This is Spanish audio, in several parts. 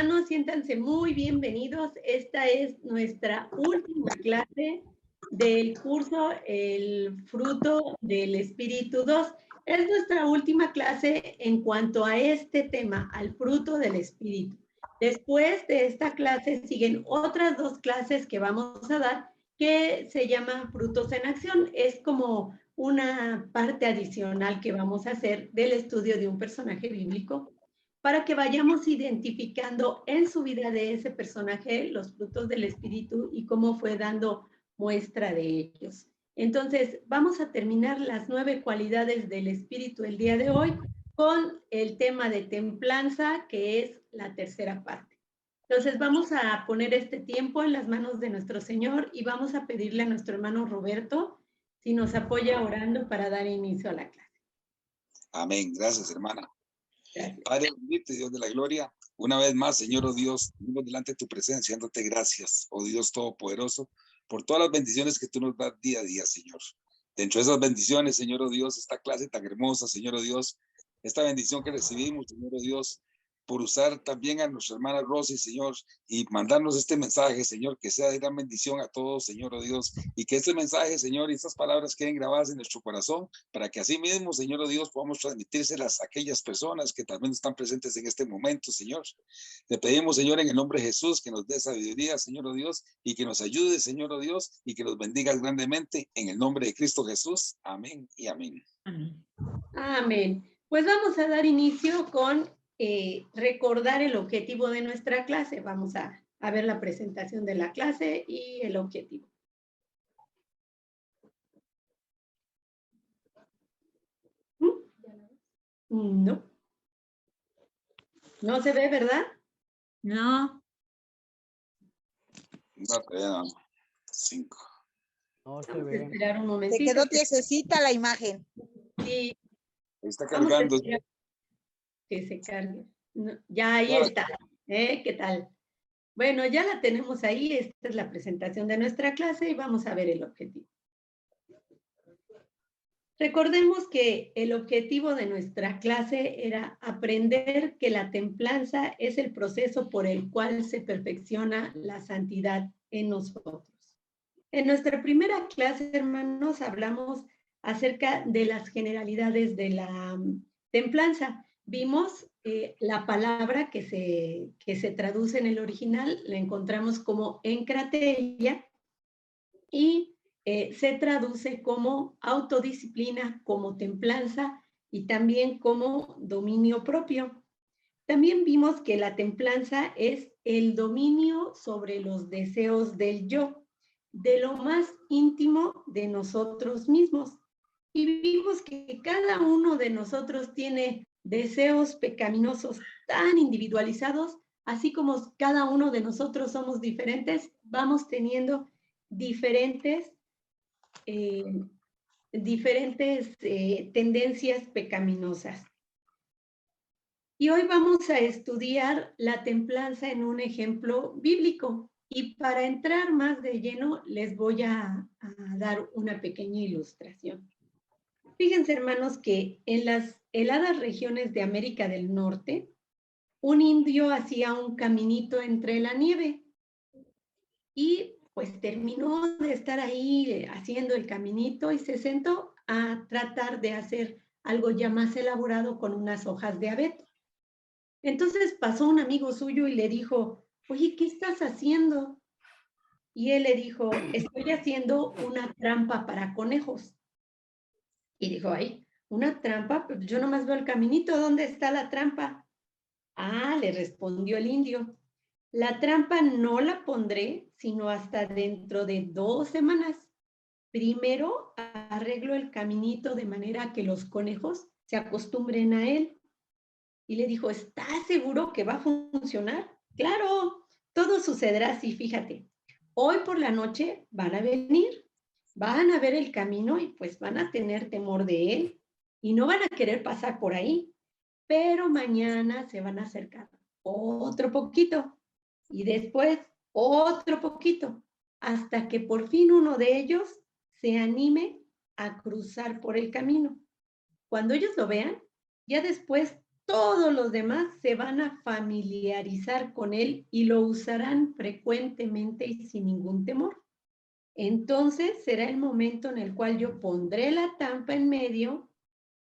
hermanos, siéntanse muy bienvenidos. Esta es nuestra última clase del curso El fruto del Espíritu 2. Es nuestra última clase en cuanto a este tema, al fruto del Espíritu. Después de esta clase siguen otras 2 clases que vamos a dar que se llaman frutos en acción. Es como una parte adicional que vamos a hacer del estudio de un personaje bíblico para que vayamos identificando en su vida de ese personaje los frutos del Espíritu y cómo fue dando muestra de ellos. Entonces, vamos a terminar las 9 cualidades del Espíritu el día de hoy con el tema de templanza, que es la tercera parte. Entonces, vamos a poner este tiempo en las manos de nuestro Señor y vamos a pedirle a nuestro hermano Roberto si nos apoya orando para dar inicio a la clase. Amén. Gracias, hermana. Gracias. Padre bendito y Dios de la gloria, una vez más, Señor, oh Dios, venimos delante de tu presencia, dándote gracias, oh Dios todopoderoso, por todas las bendiciones que tú nos das día a día, Señor. Dentro de esas bendiciones, Señor, oh Dios, esta clase tan hermosa, Señor, oh Dios, esta bendición que recibimos, Señor, oh Dios, por usar también a nuestra hermana Rosy, Señor, y mandarnos este mensaje, Señor, que sea de gran bendición a todos, Señor, oh Dios, y que este mensaje, Señor, y estas palabras queden grabadas en nuestro corazón, para que así mismo, Señor, oh Dios, podamos transmitírselas a aquellas personas que también están presentes en este momento, Señor. Te pedimos, Señor, en el nombre de Jesús, que nos dé sabiduría, Señor, oh Dios, y que nos ayude, Señor, oh Dios, y que nos bendigas grandemente, en el nombre de Cristo Jesús. Amén y amén. Amén. Amén. Pues vamos a dar inicio con recordar el objetivo de nuestra clase. Vamos a ver la presentación de la clase y el objetivo. No. ¿No se ve, verdad? No. No, todavía no. 5. No se Vamos a ve. esperar un Se momentito. quedó tiesecita la imagen. Sí, Está vamos a cargando. esperar que se cargue. No, ya ahí Claro. está. ¿Qué tal? Bueno, ya la tenemos ahí. Esta es la presentación de nuestra clase y vamos a ver el objetivo. Recordemos que el objetivo de nuestra clase era aprender que la templanza es el proceso por el cual se perfecciona la santidad en nosotros. En nuestra primera clase, hermanos, hablamos acerca de las generalidades de la templanza. Vimos la palabra que se traduce en el original, la encontramos como encrateria y se traduce como autodisciplina, como templanza y también como dominio propio. También vimos que la templanza es el dominio sobre los deseos del yo, de lo más íntimo de nosotros mismos. Y vimos que cada uno de nosotros tiene deseos pecaminosos tan individualizados, así como cada uno de nosotros somos diferentes, vamos teniendo diferentes tendencias pecaminosas. Y hoy vamos a estudiar la templanza en un ejemplo bíblico. Y para entrar más de lleno, les voy a dar una pequeña ilustración. Fíjense, hermanos, que en las heladas regiones de América del Norte, un indio hacía un caminito entre la nieve y pues terminó de estar ahí haciendo el caminito y se sentó a tratar de hacer algo ya más elaborado con unas hojas de abeto. Entonces pasó un amigo suyo y le dijo, oye, ¿qué estás haciendo? Y él le dijo, estoy haciendo una trampa para conejos. Y dijo, ay, ¿una trampa? Pues yo nomás veo el caminito, ¿dónde está la trampa? Ah, le respondió el indio, la trampa no la pondré sino hasta dentro de 2 semanas. Primero arreglo el caminito de manera que los conejos se acostumbren a él. Y le dijo, ¿estás seguro que va a funcionar? Claro, todo sucederá así, fíjate. Hoy por la noche van a venir, van a ver el camino y pues van a tener temor de él y no van a querer pasar por ahí. Pero mañana se van a acercar otro poquito y después otro poquito, hasta que por fin uno de ellos se anime a cruzar por el camino. Cuando ellos lo vean, ya después todos los demás se van a familiarizar con él y lo usarán frecuentemente y sin ningún temor. Entonces será el momento en el cual yo pondré la trampa en medio,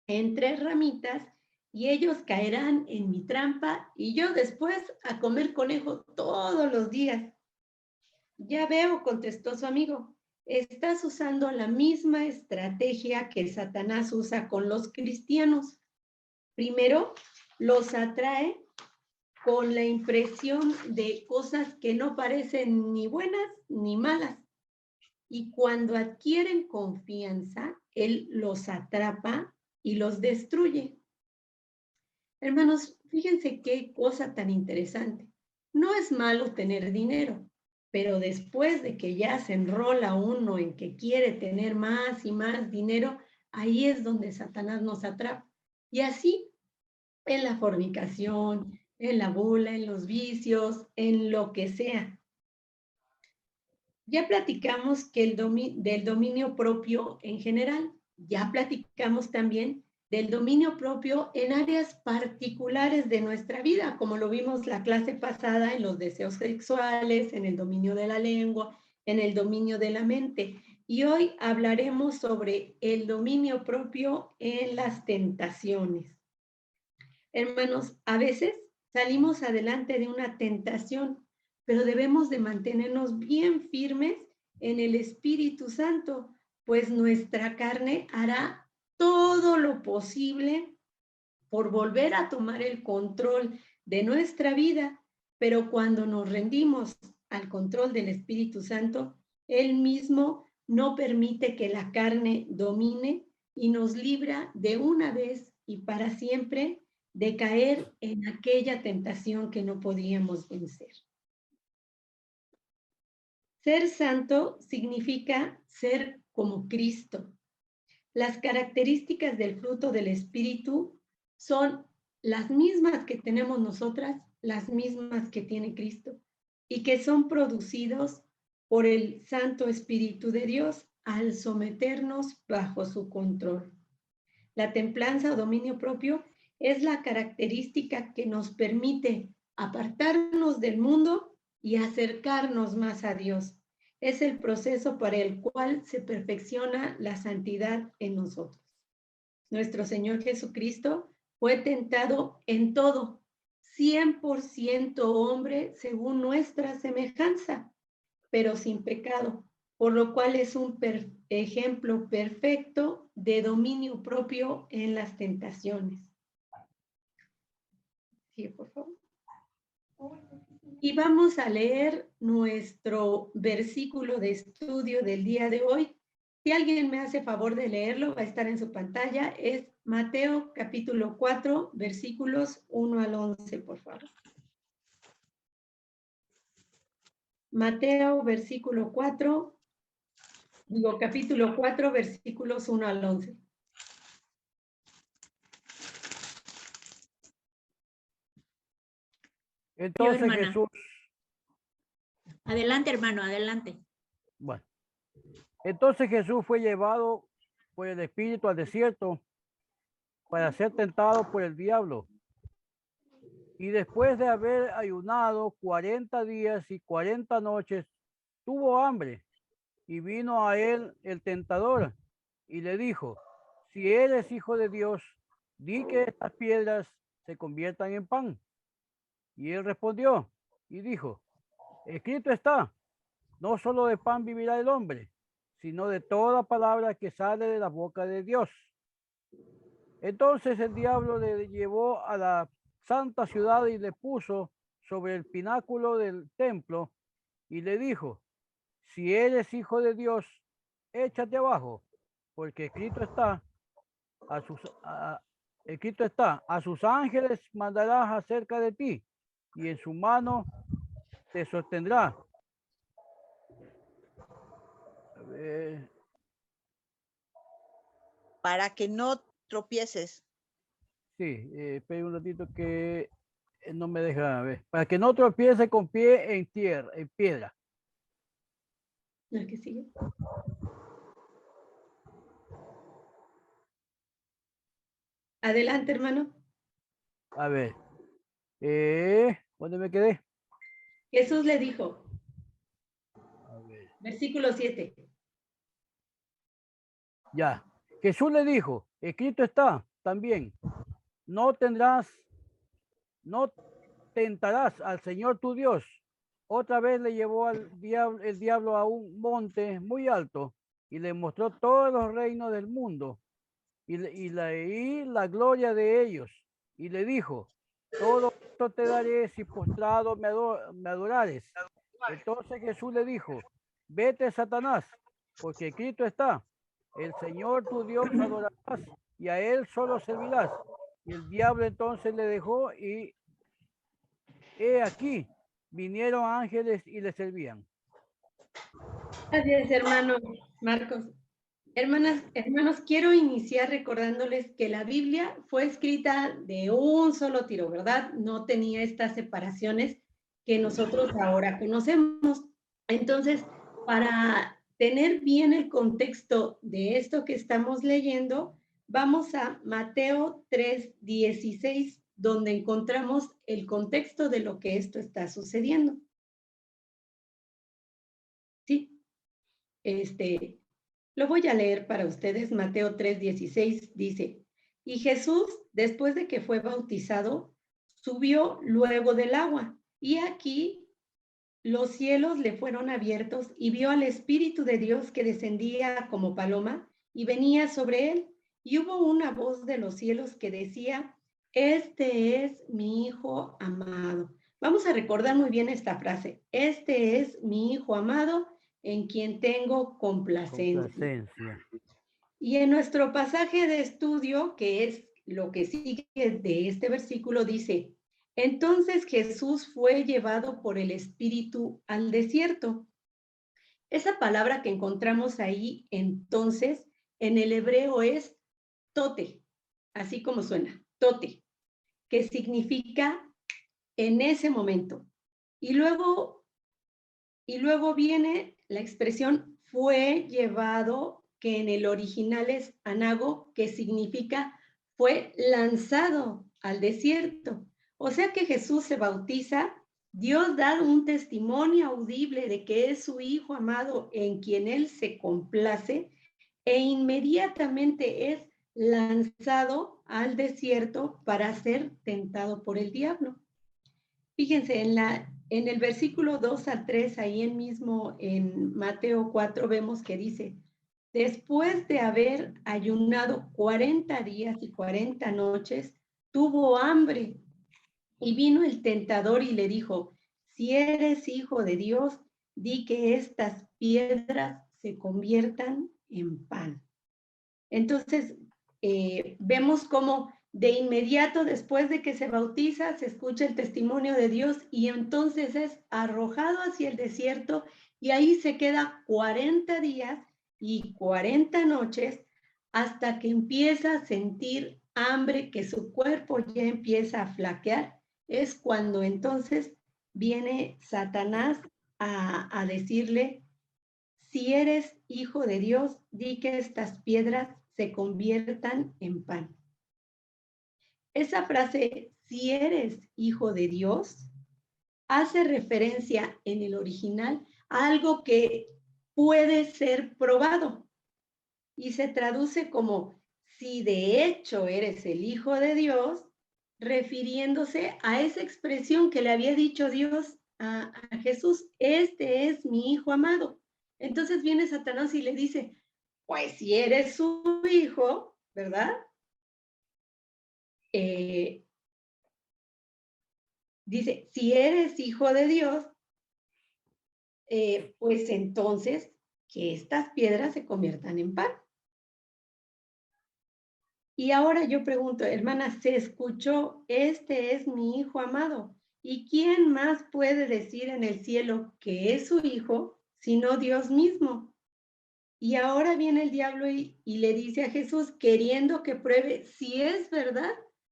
en 3 ramitas, y ellos caerán en mi trampa y yo después a comer conejo todos los días. Ya veo, contestó su amigo, estás usando la misma estrategia que Satanás usa con los cristianos. Primero, los atrae con la impresión de cosas que no parecen ni buenas ni malas. Y cuando adquieren confianza, él los atrapa y los destruye. Hermanos, fíjense qué cosa tan interesante. No es malo tener dinero, pero después de que ya se enrola uno en que quiere tener más y más dinero, ahí es donde Satanás nos atrapa. Y así en la fornicación, en la bula, en los vicios, en lo que sea. Ya platicamos que del dominio propio en general, ya platicamos también del dominio propio en áreas particulares de nuestra vida, como lo vimos la clase pasada en los deseos sexuales, en el dominio de la lengua, en el dominio de la mente. Y hoy hablaremos sobre el dominio propio en las tentaciones. Hermanos, a veces salimos adelante de una tentación, pero debemos de mantenernos bien firmes en el Espíritu Santo, pues nuestra carne hará todo lo posible por volver a tomar el control de nuestra vida, pero cuando nos rendimos al control del Espíritu Santo, Él mismo no permite que la carne domine y nos libra de una vez y para siempre de caer en aquella tentación que no podíamos vencer. Ser santo significa ser como Cristo. Las características del fruto del Espíritu son las mismas que tenemos nosotras, las mismas que tiene Cristo, y que son producidos por el Santo Espíritu de Dios al someternos bajo su control. La templanza o dominio propio es la característica que nos permite apartarnos del mundo y acercarnos más a Dios. Es el proceso para el cual se perfecciona la santidad en nosotros. Nuestro Señor Jesucristo fue tentado en todo, 100% hombre según nuestra semejanza, pero sin pecado, por lo cual es un ejemplo perfecto de dominio propio en las tentaciones. Sí, por favor. Y vamos a leer nuestro versículo de estudio del día de hoy. Si alguien me hace favor de leerlo, va a estar en su pantalla. Es Mateo capítulo 4, versículos 1 al 11, por favor. Mateo capítulo 4, versículos 1 al 11. Entonces hermana. Jesús, Adelante, hermano, adelante. bueno, entonces Jesús fue llevado por el Espíritu al desierto para ser tentado por el diablo. Y después de haber ayunado 40 días y 40 noches, tuvo hambre. Y vino a él el tentador y le dijo, si eres hijo de Dios, di que estas piedras se conviertan en pan. Y él respondió y dijo, escrito está, no solo de pan vivirá el hombre, sino de toda palabra que sale de la boca de Dios. Entonces el diablo le llevó a la santa ciudad y le puso sobre el pináculo del templo y le dijo, si eres hijo de Dios, échate abajo, porque escrito está, a sus ángeles mandarás acerca de ti, y en su mano te sostendrá. A ver. Para que no tropieces. Sí, espera un ratito que no me deja ver. Para que no tropiece con pie en tierra, en piedra. ¿El que sigue? Adelante, hermano. A ver. ¿Dónde me quedé? Jesús le dijo, A ver. versículo 7. Ya. Jesús le dijo, escrito está también, no no tentarás al Señor tu Dios. Otra vez le llevó el diablo a un monte muy alto y le mostró todos los reinos del mundo y la gloria de ellos. Y le dijo, todo esto te daré si postrado me adorares. Entonces Jesús le dijo, vete, Satanás, porque escrito está, el Señor tu Dios adorarás y a él solo servirás. Y el diablo entonces le dejó y he aquí, vinieron ángeles y le servían. Así es, hermano Marcos. Hermanas, hermanos, quiero iniciar recordándoles que la Biblia fue escrita de un solo tiro, ¿verdad? No tenía estas separaciones que nosotros ahora conocemos. Entonces, para tener bien el contexto de esto que estamos leyendo, vamos a Mateo 3:16, donde encontramos el contexto de lo que esto está sucediendo. Sí, lo voy a leer para ustedes. Mateo 3:16 dice, y Jesús, después de que fue bautizado, subió luego del agua. Y aquí los cielos le fueron abiertos y vio al Espíritu de Dios que descendía como paloma y venía sobre él. Y hubo una voz de los cielos que decía, este es mi Hijo amado. Vamos a recordar muy bien esta frase. Este es mi Hijo amado en quien tengo complacencia. Y en nuestro pasaje de estudio, que es lo que sigue de este versículo, dice, entonces Jesús fue llevado por el Espíritu al desierto. Esa palabra que encontramos ahí, entonces, en el hebreo es tote, así como suena, tote, que significa en ese momento. Y luego viene la expresión fue llevado, que en el original es anago, que significa fue lanzado al desierto. O sea que Jesús se bautiza, Dios da un testimonio audible de que es su Hijo amado en quien Él se complace e inmediatamente es lanzado al desierto para ser tentado por el diablo. Fíjense, en el versículo 2 al 3, ahí en mismo en Mateo 4, vemos que dice, después de haber ayunado 40 días y 40 noches, tuvo hambre y vino el tentador y le dijo, si eres hijo de Dios, di que estas piedras se conviertan en pan. Entonces, vemos cómo de inmediato después de que se bautiza, se escucha el testimonio de Dios y entonces es arrojado hacia el desierto y ahí se queda 40 días y 40 noches hasta que empieza a sentir hambre, que su cuerpo ya empieza a flaquear. Es cuando entonces viene Satanás a decirle, si eres hijo de Dios, di que estas piedras se conviertan en pan. Esa frase, si eres hijo de Dios, hace referencia en el original a algo que puede ser probado y se traduce como si de hecho eres el hijo de Dios, refiriéndose a esa expresión que le había dicho Dios a Jesús, este es mi hijo amado. Entonces viene Satanás y le dice, pues si eres su hijo, ¿verdad? Dice, si eres hijo de Dios, pues entonces que estas piedras se conviertan en pan. Y ahora yo pregunto, hermana, ¿se escuchó? Este es mi hijo amado. ¿Y quién más puede decir en el cielo que es su hijo sino Dios mismo? Y ahora viene el diablo y le dice a Jesús, queriendo que pruebe si es verdad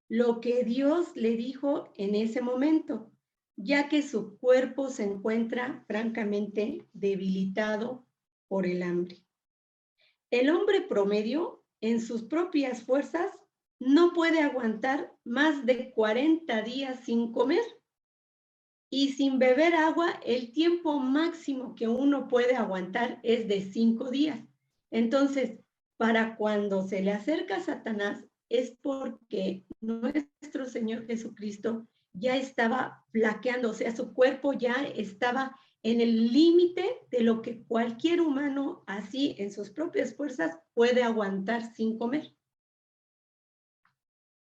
lo que Dios le dijo en ese momento, ya que su cuerpo se encuentra francamente debilitado por el hambre. El hombre promedio, en sus propias fuerzas, no puede aguantar más de 40 días sin comer. Y sin beber agua, el tiempo máximo que uno puede aguantar es de 5 días. Entonces, para cuando se le acerca a Satanás, es porque nuestro Señor Jesucristo ya estaba flaqueando, o sea, su cuerpo ya estaba en el límite de lo que cualquier humano, así en sus propias fuerzas, puede aguantar sin comer.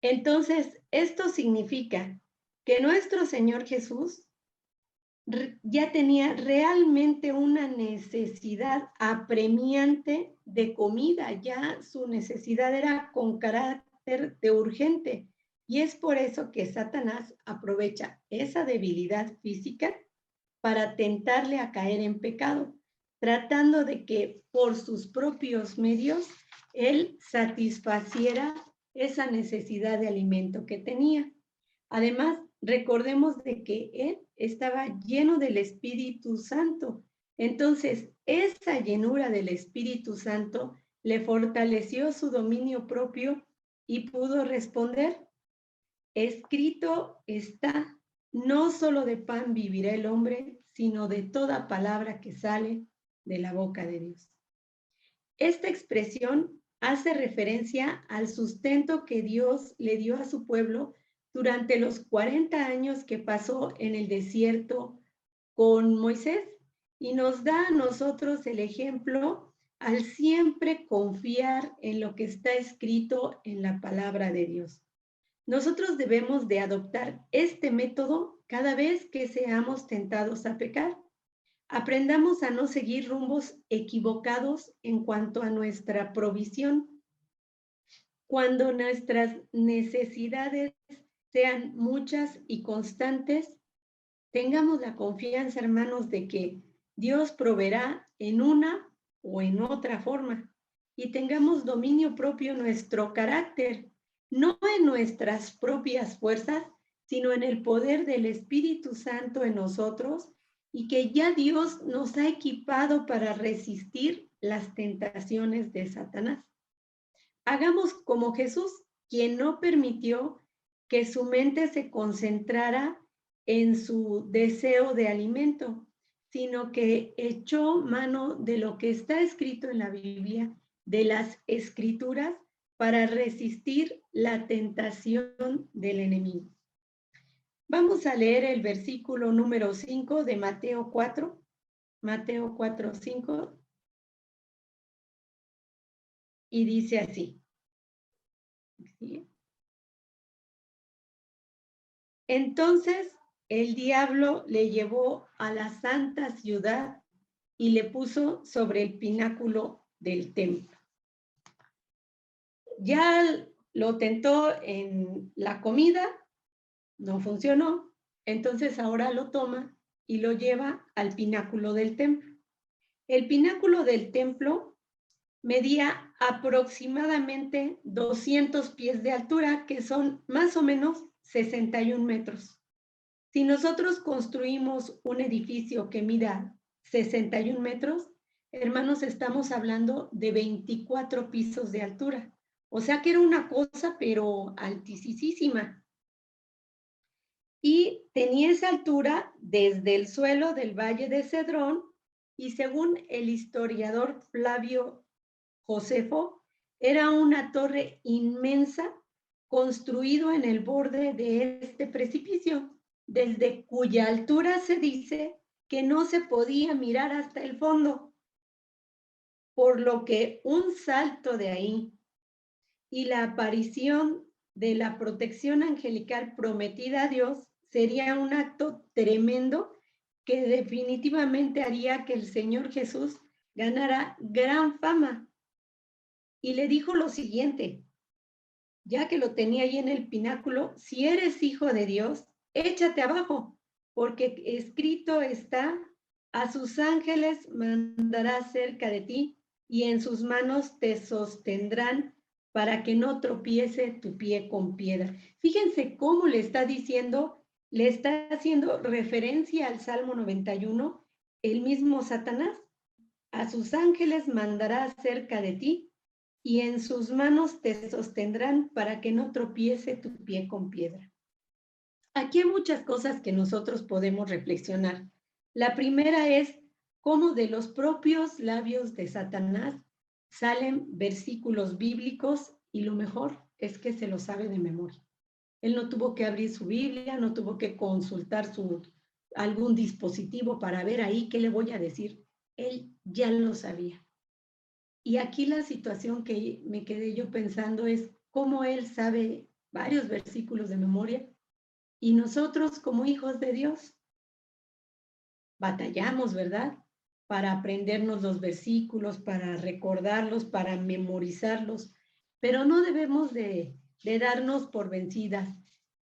Entonces, esto significa que nuestro Señor Jesús ya tenía realmente una necesidad apremiante de comida, ya su necesidad era con carácter de urgente. Y es por eso que Satanás aprovecha esa debilidad física para tentarle a caer en pecado, tratando de que por sus propios medios él satisfaciera esa necesidad de alimento que tenía. Además, recordemos de que él estaba lleno del Espíritu Santo. Entonces, esa llenura del Espíritu Santo le fortaleció su dominio propio y pudo responder, escrito está, no solo de pan vivirá el hombre, sino de toda palabra que sale de la boca de Dios. Esta expresión hace referencia al sustento que Dios le dio a su pueblo durante los 40 años que pasó en el desierto con Moisés y nos da a nosotros el ejemplo al siempre confiar en lo que está escrito en la palabra de Dios. Nosotros debemos de adoptar este método cada vez que seamos tentados a pecar. Aprendamos a no seguir rumbos equivocados en cuanto a nuestra provisión. Cuando nuestras necesidades sean muchas y constantes, tengamos la confianza, hermanos, de que Dios proveerá en una o en otra forma y tengamos dominio propio en nuestro carácter, no en nuestras propias fuerzas, sino en el poder del Espíritu Santo en nosotros y que ya Dios nos ha equipado para resistir las tentaciones de Satanás. Hagamos como Jesús, quien no permitió que su mente se concentrara en su deseo de alimento, sino que echó mano de lo que está escrito en la Biblia, de las Escrituras, para resistir la tentación del enemigo. Vamos a leer el versículo número 5 de Mateo 4, Mateo 4, 5, y dice así. ¿Sí? Entonces el diablo le llevó a la santa ciudad y le puso sobre el pináculo del templo. Ya lo tentó en la comida, no funcionó, entonces ahora lo toma y lo lleva al pináculo del templo. El pináculo del templo medía aproximadamente 200 pies de altura, que son más o menos 61 metros. Si nosotros construimos un edificio que mida 61 metros, hermanos, estamos hablando de 24 pisos de altura. O sea que era una cosa, pero altísima. Y tenía esa altura desde el suelo del Valle de Cedrón, y según el historiador Flavio Josefo, era una torre inmensa construido en el borde de este precipicio, desde cuya altura se dice que no se podía mirar hasta el fondo, por lo que un salto de ahí y la aparición de la protección angelical prometida a Dios sería un acto tremendo que definitivamente haría que el Señor Jesús ganara gran fama. Y le dijo lo siguiente, ya que lo tenía ahí en el pináculo: si eres hijo de Dios, échate abajo, porque escrito está, a sus ángeles mandará cerca de ti y en sus manos te sostendrán para que no tropiece tu pie con piedra. Fíjense cómo le está diciendo, le está haciendo referencia al Salmo 91, el mismo Satanás. A sus ángeles mandará cerca de ti y en sus manos te sostendrán para que no tropiece tu pie con piedra. Aquí hay muchas cosas que nosotros podemos reflexionar. La primera es cómo de los propios labios de Satanás salen versículos bíblicos y lo mejor es que se lo sabe de memoria. Él no tuvo que abrir su Biblia, no tuvo que consultar algún dispositivo para ver ahí qué le voy a decir. Él ya lo sabía. Y aquí la situación que me quedé yo pensando es cómo él sabe varios versículos de memoria y nosotros como hijos de Dios batallamos, ¿verdad? Para aprendernos los versículos, para recordarlos, para memorizarlos, pero no debemos de darnos por vencidas.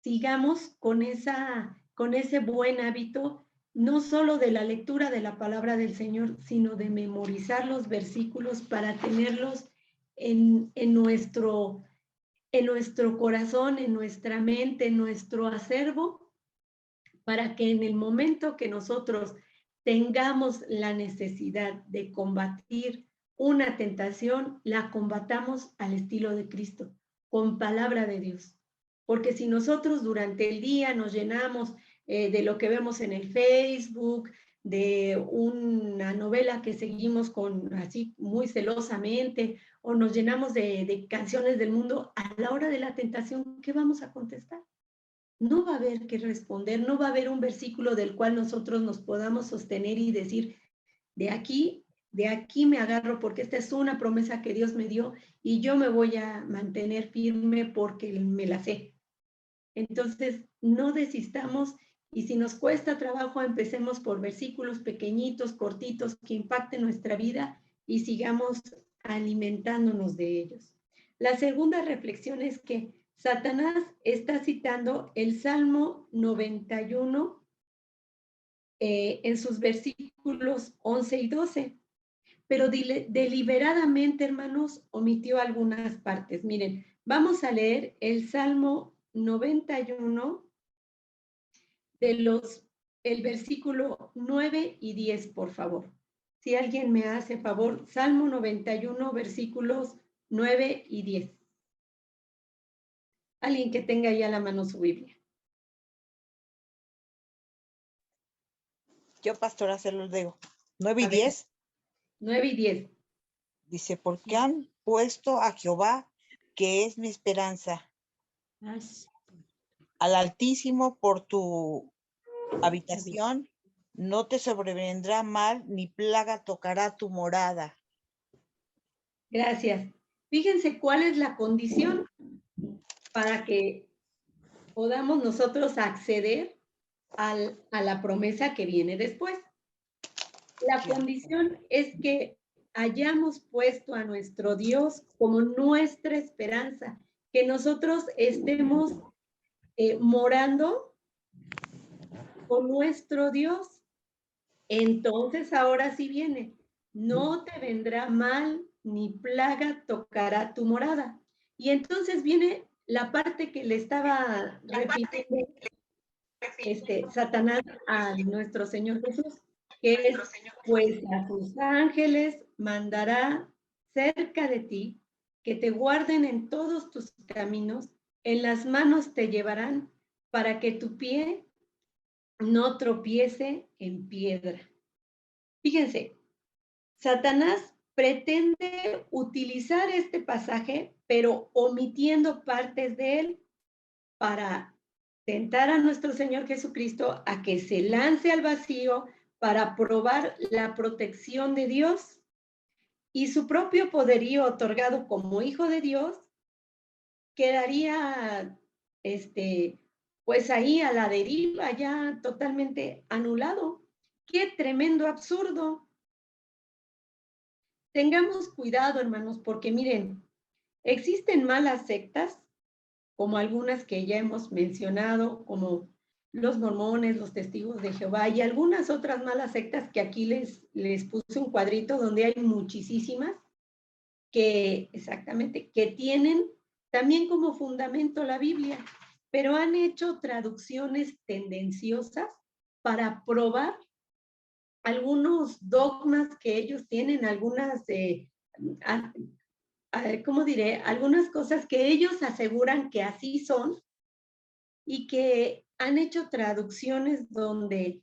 Sigamos con ese buen hábito, no solo de la lectura de la palabra del Señor, sino de memorizar los versículos para tenerlos en nuestro corazón, en nuestra mente, en nuestro acervo, para que en el momento que nosotros tengamos la necesidad de combatir una tentación, la combatamos al estilo de Cristo, con palabra de Dios. Porque si nosotros durante el día nos llenamos de lo que vemos en el Facebook, de una novela que seguimos así muy celosamente, o nos llenamos de canciones del mundo, a la hora de la tentación, ¿qué vamos a contestar? No va a haber que responder, no va a haber un versículo del cual nosotros nos podamos sostener y decir, de aquí me agarro porque esta es una promesa que Dios me dio y yo me voy a mantener firme porque me la sé. Entonces, no desistamos y si nos cuesta trabajo, empecemos por versículos pequeñitos, cortitos, que impacten nuestra vida y sigamos alimentándonos de ellos. La segunda reflexión es que Satanás está citando el Salmo 91 en sus versículos 11 y 12, pero deliberadamente, hermanos, omitió algunas partes. Miren, vamos a leer el Salmo 91 el versículo 9 y 10, por favor. Si alguien me hace favor, Salmo 91, versículos 9 y 10. Alguien que tenga ya a la mano su Biblia. Yo, pastora, se los digo. 9 y 10. 9 y 10. Dice, porque han puesto a Jehová, que es mi esperanza, al Altísimo por tu habitación, no te sobrevendrá mal, ni plaga tocará tu morada. Gracias. Fíjense cuál es la condición para que podamos nosotros acceder a la promesa que viene después. La condición es que hayamos puesto a nuestro Dios como nuestra esperanza, que nosotros estemos morando con nuestro Dios. Entonces ahora sí viene, no te vendrá mal ni plaga tocará tu morada. Y entonces viene la parte que le estaba repitiendo Satanás a nuestro Señor Jesús, que es, pues a sus ángeles mandará cerca de ti, que te guarden en todos tus caminos, en las manos te llevarán para que tu pie no tropiece en piedra. Fíjense, Satanás pretende utilizar este pasaje, pero omitiendo partes de él para tentar a nuestro Señor Jesucristo a que se lance al vacío para probar la protección de Dios y su propio poderío otorgado como hijo de Dios quedaría pues ahí a la deriva, ya totalmente anulado. ¡Qué tremendo absurdo! Tengamos cuidado, hermanos, porque miren, existen malas sectas, como algunas que ya hemos mencionado, como los mormones, los testigos de Jehová y algunas otras malas sectas que aquí les puse un cuadrito donde hay muchísimas que tienen también como fundamento la Biblia, pero han hecho traducciones tendenciosas para probar algunos dogmas que ellos tienen, ¿cómo diré? Algunas cosas que ellos aseguran que así son y que han hecho traducciones donde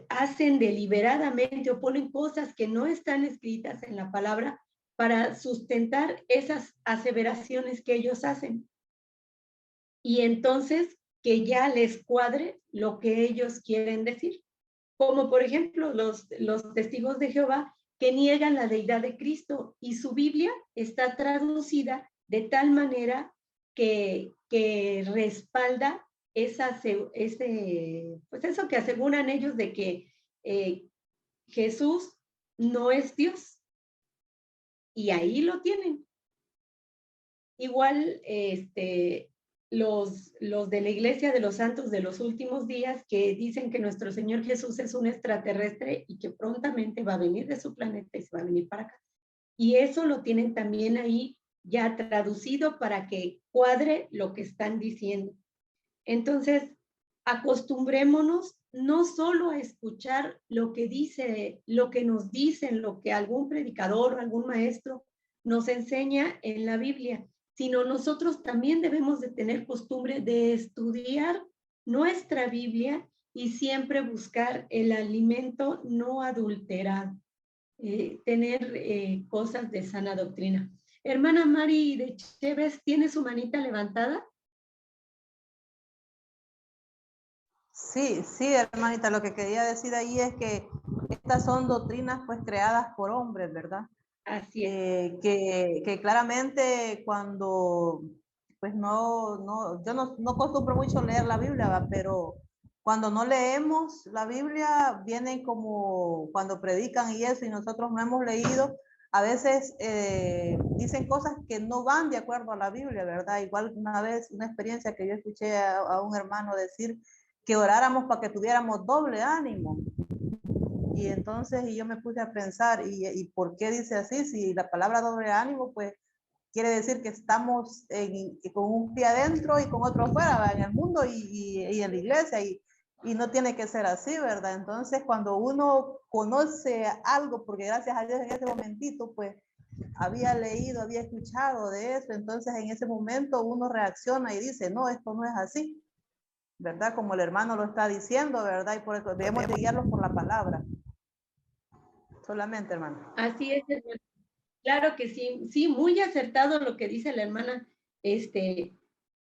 hacen deliberadamente o ponen cosas que no están escritas en la palabra para sustentar esas aseveraciones que ellos hacen. Y entonces que ya les cuadre lo que ellos quieren decir. Como por ejemplo los testigos de Jehová que niegan la deidad de Cristo y su Biblia está traducida de tal manera que respalda pues eso que aseguran ellos de que Jesús no es Dios. Y ahí lo tienen. Igual, los de la Iglesia de los Santos de los Últimos Días que dicen que nuestro Señor Jesús es un extraterrestre y que prontamente va a venir de su planeta y se va a venir para acá. Y eso lo tienen también ahí ya traducido para que cuadre lo que están diciendo. Entonces, acostumbrémonos no solo a escuchar lo que dice, lo que nos dicen, lo que algún predicador o algún maestro nos enseña en la Biblia, sino nosotros también debemos de tener costumbre de estudiar nuestra Biblia y siempre buscar el alimento no adulterado, tener cosas de sana doctrina. Hermana Mari de Chévez, ¿tiene su manita levantada? Sí, sí, hermanita, lo que quería decir ahí es que estas son doctrinas pues creadas por hombres, ¿verdad? Así es. Que claramente cuando, pues yo no acostumbro mucho leer la Biblia, ¿va? Pero cuando no leemos la Biblia, vienen como cuando predican y eso, y nosotros no hemos leído, a veces dicen cosas que no van de acuerdo a la Biblia, ¿verdad? Igual una vez, una experiencia que yo escuché a un hermano decir que oráramos para que tuviéramos doble ánimo. Y entonces yo me puse a pensar, ¿y por qué dice así? Si la palabra doble ánimo, pues quiere decir que estamos con un pie adentro y con otro fuera, en el mundo y en la iglesia, y no tiene que ser así, ¿verdad? Entonces cuando uno conoce algo, porque gracias a Dios en ese momentito, pues había leído, había escuchado de eso, entonces en ese momento uno reacciona y dice, no, esto no es así, ¿verdad? Como el hermano lo está diciendo, ¿verdad? Y por eso debemos de guiarlos por la palabra. Solamente, hermano. Así es, hermano. Claro que sí, sí, muy acertado lo que dice la hermana.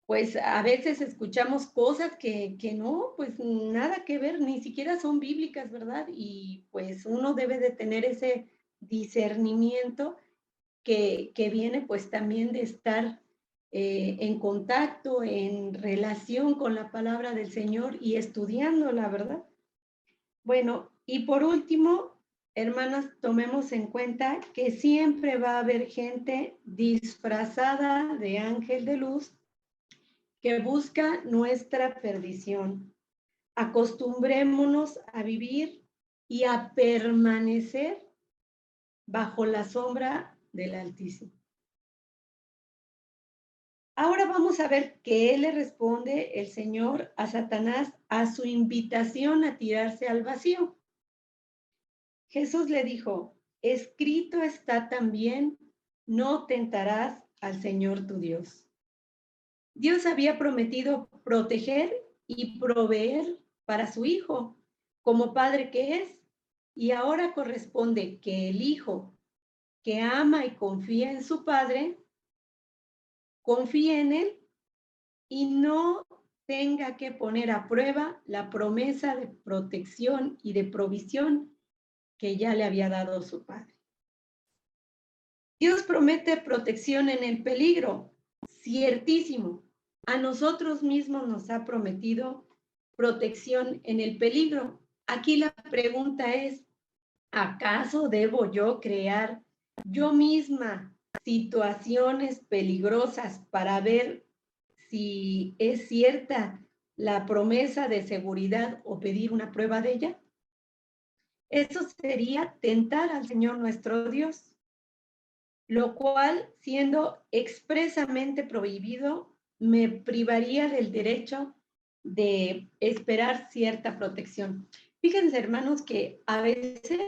Pues a veces escuchamos cosas que no, pues nada que ver, ni siquiera son bíblicas, ¿verdad? Y pues uno debe de tener ese discernimiento que viene pues también de estar en contacto, en relación con la palabra del Señor y estudiándola, ¿verdad? Bueno, y por último, hermanas, tomemos en cuenta que siempre va a haber gente disfrazada de ángel de luz que busca nuestra perdición. Acostumbrémonos a vivir y a permanecer bajo la sombra del Altísimo. Ahora vamos a ver qué le responde el Señor a Satanás a su invitación a tirarse al vacío. Jesús le dijo, escrito está también, no tentarás al Señor tu Dios. Dios había prometido proteger y proveer para su Hijo, como Padre que es, y ahora corresponde que el Hijo que ama y confía en su Padre, confíe en Él y no tenga que poner a prueba la promesa de protección y de provisión que ya le había dado su Padre. Dios promete protección en el peligro, ciertísimo. A nosotros mismos nos ha prometido protección en el peligro. Aquí la pregunta es, ¿acaso debo yo crear yo misma situaciones peligrosas para ver si es cierta la promesa de seguridad o pedir una prueba de ella? Eso sería tentar al Señor nuestro Dios, lo cual, siendo expresamente prohibido, me privaría del derecho de esperar cierta protección. Fíjense, hermanos, que a veces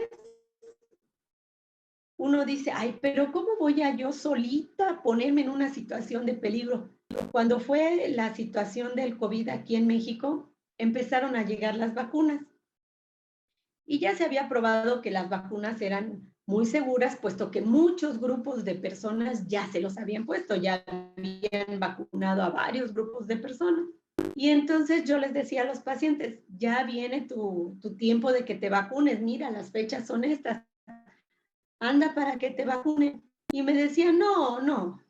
uno dice, ay, pero ¿cómo voy a yo solita ponerme en una situación de peligro? Cuando fue la situación del COVID aquí en México, empezaron a llegar las vacunas. Y ya se había probado que las vacunas eran muy seguras, puesto que muchos grupos de personas ya se los habían puesto, ya habían vacunado a varios grupos de personas. Y entonces yo les decía a los pacientes, ya viene tu tiempo de que te vacunes, mira, las fechas son estas, anda para que te vacunen. Y me decían, no,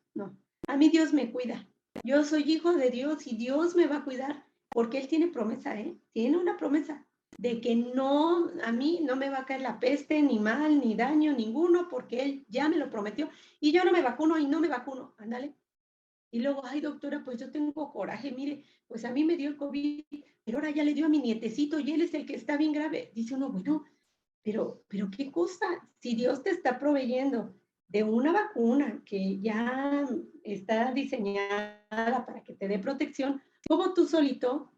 a mí Dios me cuida. Yo soy hijo de Dios y Dios me va a cuidar, porque Él tiene promesa, tiene una promesa de que no, a mí no me va a caer la peste, ni mal, ni daño, ninguno, porque Él ya me lo prometió. Y yo no me vacuno y no me vacuno, ándale. Y luego, ay, doctora, pues yo tengo coraje, mire, pues a mí me dio el COVID, pero ahora ya le dio a mi nietecito y él es el que está bien grave. Dice uno, bueno, pero qué cosa, si Dios te está proveyendo de una vacuna que ya está diseñada para que te dé protección, ¿cómo tú solito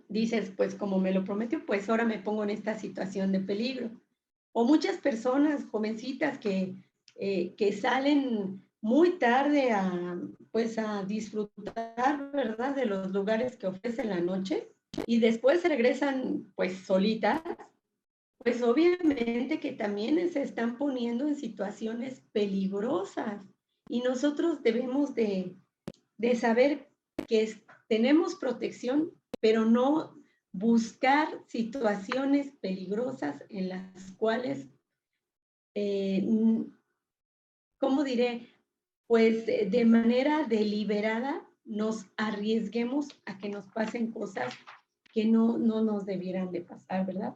dices, pues como me lo prometió, pues ahora me pongo en esta situación de peligro? O muchas personas, jovencitas, que salen muy tarde pues a disfrutar, ¿verdad?, de los lugares que ofrece la noche y después regresan pues solitas, pues obviamente que también se están poniendo en situaciones peligrosas y nosotros debemos de saber que tenemos protección, pero no buscar situaciones peligrosas en las cuales, ¿cómo diré? Pues de manera deliberada nos arriesguemos a que nos pasen cosas que no nos debieran de pasar, ¿verdad?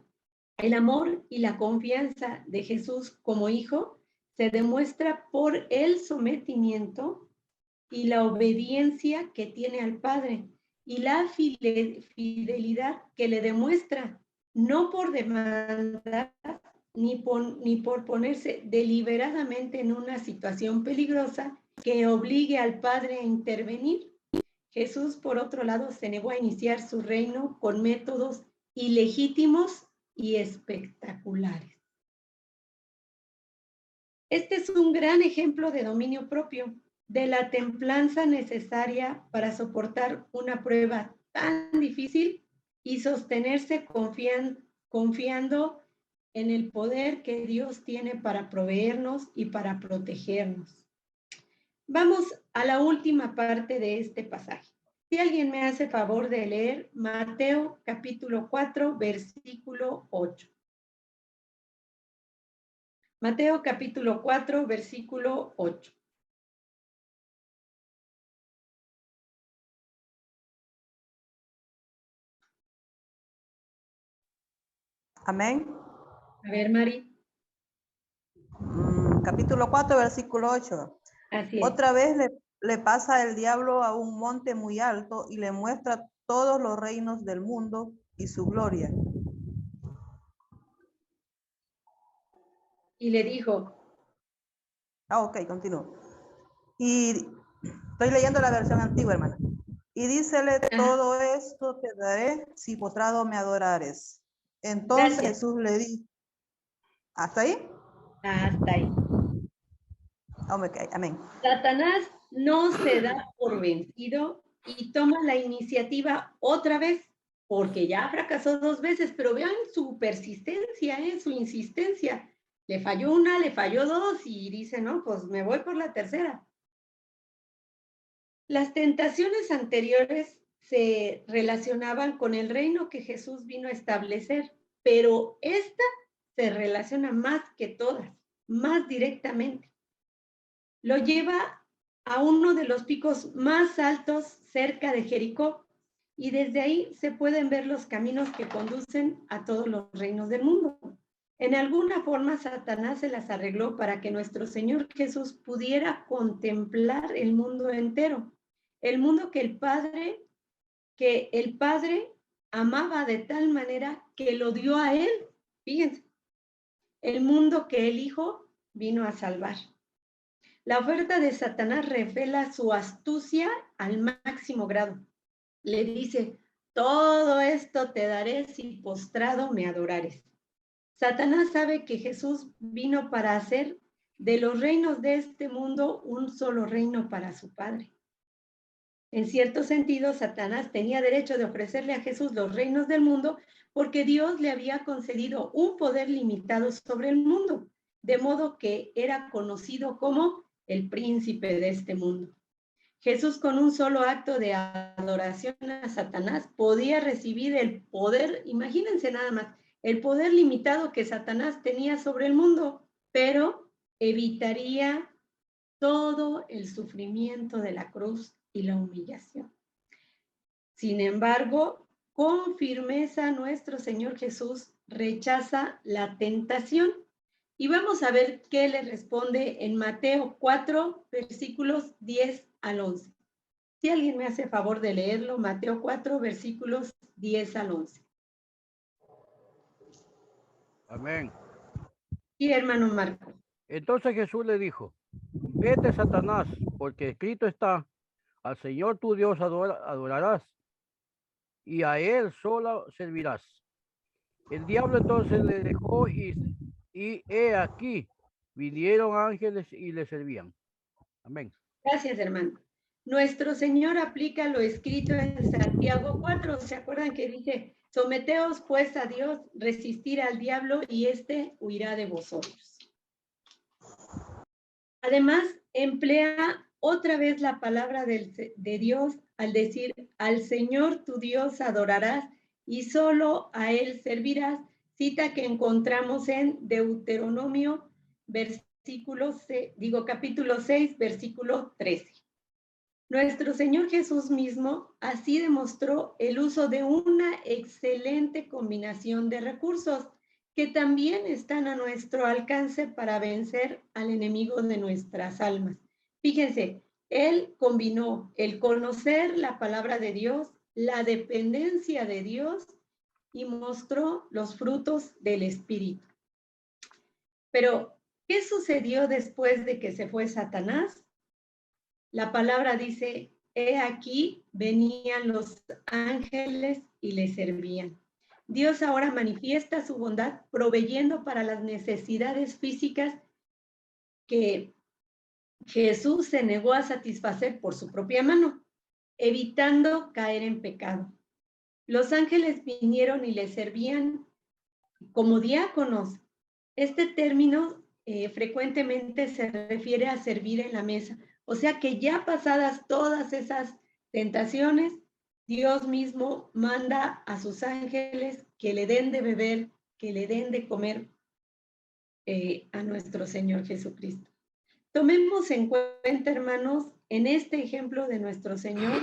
El amor y la confianza de Jesús como hijo se demuestra por el sometimiento y la obediencia que tiene al Padre y la fidelidad que le demuestra, no por demandar ni por ponerse deliberadamente en una situación peligrosa que obligue al Padre a intervenir. Jesús, por otro lado, se negó a iniciar su reino con métodos ilegítimos y espectaculares. Este es un gran ejemplo de dominio propio, de la templanza necesaria para soportar una prueba tan difícil y sostenerse confiando en el poder que Dios tiene para proveernos y para protegernos. Vamos a la última parte de este pasaje. Si alguien me hace favor de leer Mateo capítulo 4, versículo 8. Mateo capítulo 4, versículo 8. Amén. A ver, Mari. Capítulo 4, versículo 8. Así es. Otra vez le pasa el diablo a un monte muy alto y le muestra todos los reinos del mundo y su gloria. Y le dijo. Ok, continúo. Y estoy leyendo la versión antigua, hermana. Y dícele, todo esto te daré si postrado me adorares. Entonces Gracias. Jesús le dijo, ¿hasta ahí? Hasta ahí. Okay, amén. Satanás no se da por vencido y toma la iniciativa otra vez, porque ya fracasó 2 veces, pero vean su persistencia, su insistencia. Le falló una, le falló 2 y dice, no, pues me voy por la tercera. Las tentaciones anteriores se relacionaban con el reino que Jesús vino a establecer, pero esta se relaciona más que todas, más directamente. Lo lleva a uno de los picos más altos cerca de Jericó y desde ahí se pueden ver los caminos que conducen a todos los reinos del mundo. En alguna forma, Satanás se las arregló para que nuestro Señor Jesús pudiera contemplar el mundo entero, el mundo que el Padre amaba de tal manera que lo dio a Él. Fíjense, el mundo que el Hijo vino a salvar. La oferta de Satanás revela su astucia al máximo grado. Le dice, todo esto te daré si postrado me adorares. Satanás sabe que Jesús vino para hacer de los reinos de este mundo un solo reino para su Padre. En cierto sentido, Satanás tenía derecho de ofrecerle a Jesús los reinos del mundo porque Dios le había concedido un poder limitado sobre el mundo, de modo que era conocido como el príncipe de este mundo. Jesús, con un solo acto de adoración a Satanás, podía recibir el poder, imagínense nada más, el poder limitado que Satanás tenía sobre el mundo, pero evitaría todo el sufrimiento de la cruz y la humillación. Sin embargo, con firmeza nuestro Señor Jesús rechaza la tentación. Y vamos a ver qué le responde en Mateo 4, versículos 10 al 11. Si alguien me hace favor de leerlo, Mateo 4, versículos 10 al 11. Amén. Sí, hermano Marco. Entonces Jesús le dijo, vete, Satanás, porque escrito está, al Señor tu Dios adorarás, y a Él solo servirás. El diablo entonces le dejó y he aquí, vinieron ángeles y le servían. Amén. Gracias, hermano. Nuestro Señor aplica lo escrito en Santiago 4. ¿Se acuerdan que dice, someteos pues a Dios, resistir al diablo y éste huirá de vosotros? Además, emplea otra vez la palabra de Dios al decir, al Señor tu Dios adorarás y solo a Él servirás, cita que encontramos en Deuteronomio, capítulo 6, versículo 13. Nuestro Señor Jesús mismo así demostró el uso de una excelente combinación de recursos que también están a nuestro alcance para vencer al enemigo de nuestras almas. Fíjense, Él combinó el conocer la palabra de Dios, la dependencia de Dios y mostró los frutos del Espíritu. Pero, ¿qué sucedió después de que se fue Satanás? La palabra dice, he aquí venían los ángeles y le servían. Dios ahora manifiesta su bondad proveyendo para las necesidades físicas que Jesús se negó a satisfacer por su propia mano, evitando caer en pecado. Los ángeles vinieron y le servían como diáconos. Este término frecuentemente se refiere a servir en la mesa. O sea que ya pasadas todas esas tentaciones, Dios mismo manda a sus ángeles que le den de beber, que le den de comer a nuestro Señor Jesucristo. Tomemos en cuenta, hermanos, en este ejemplo de nuestro Señor,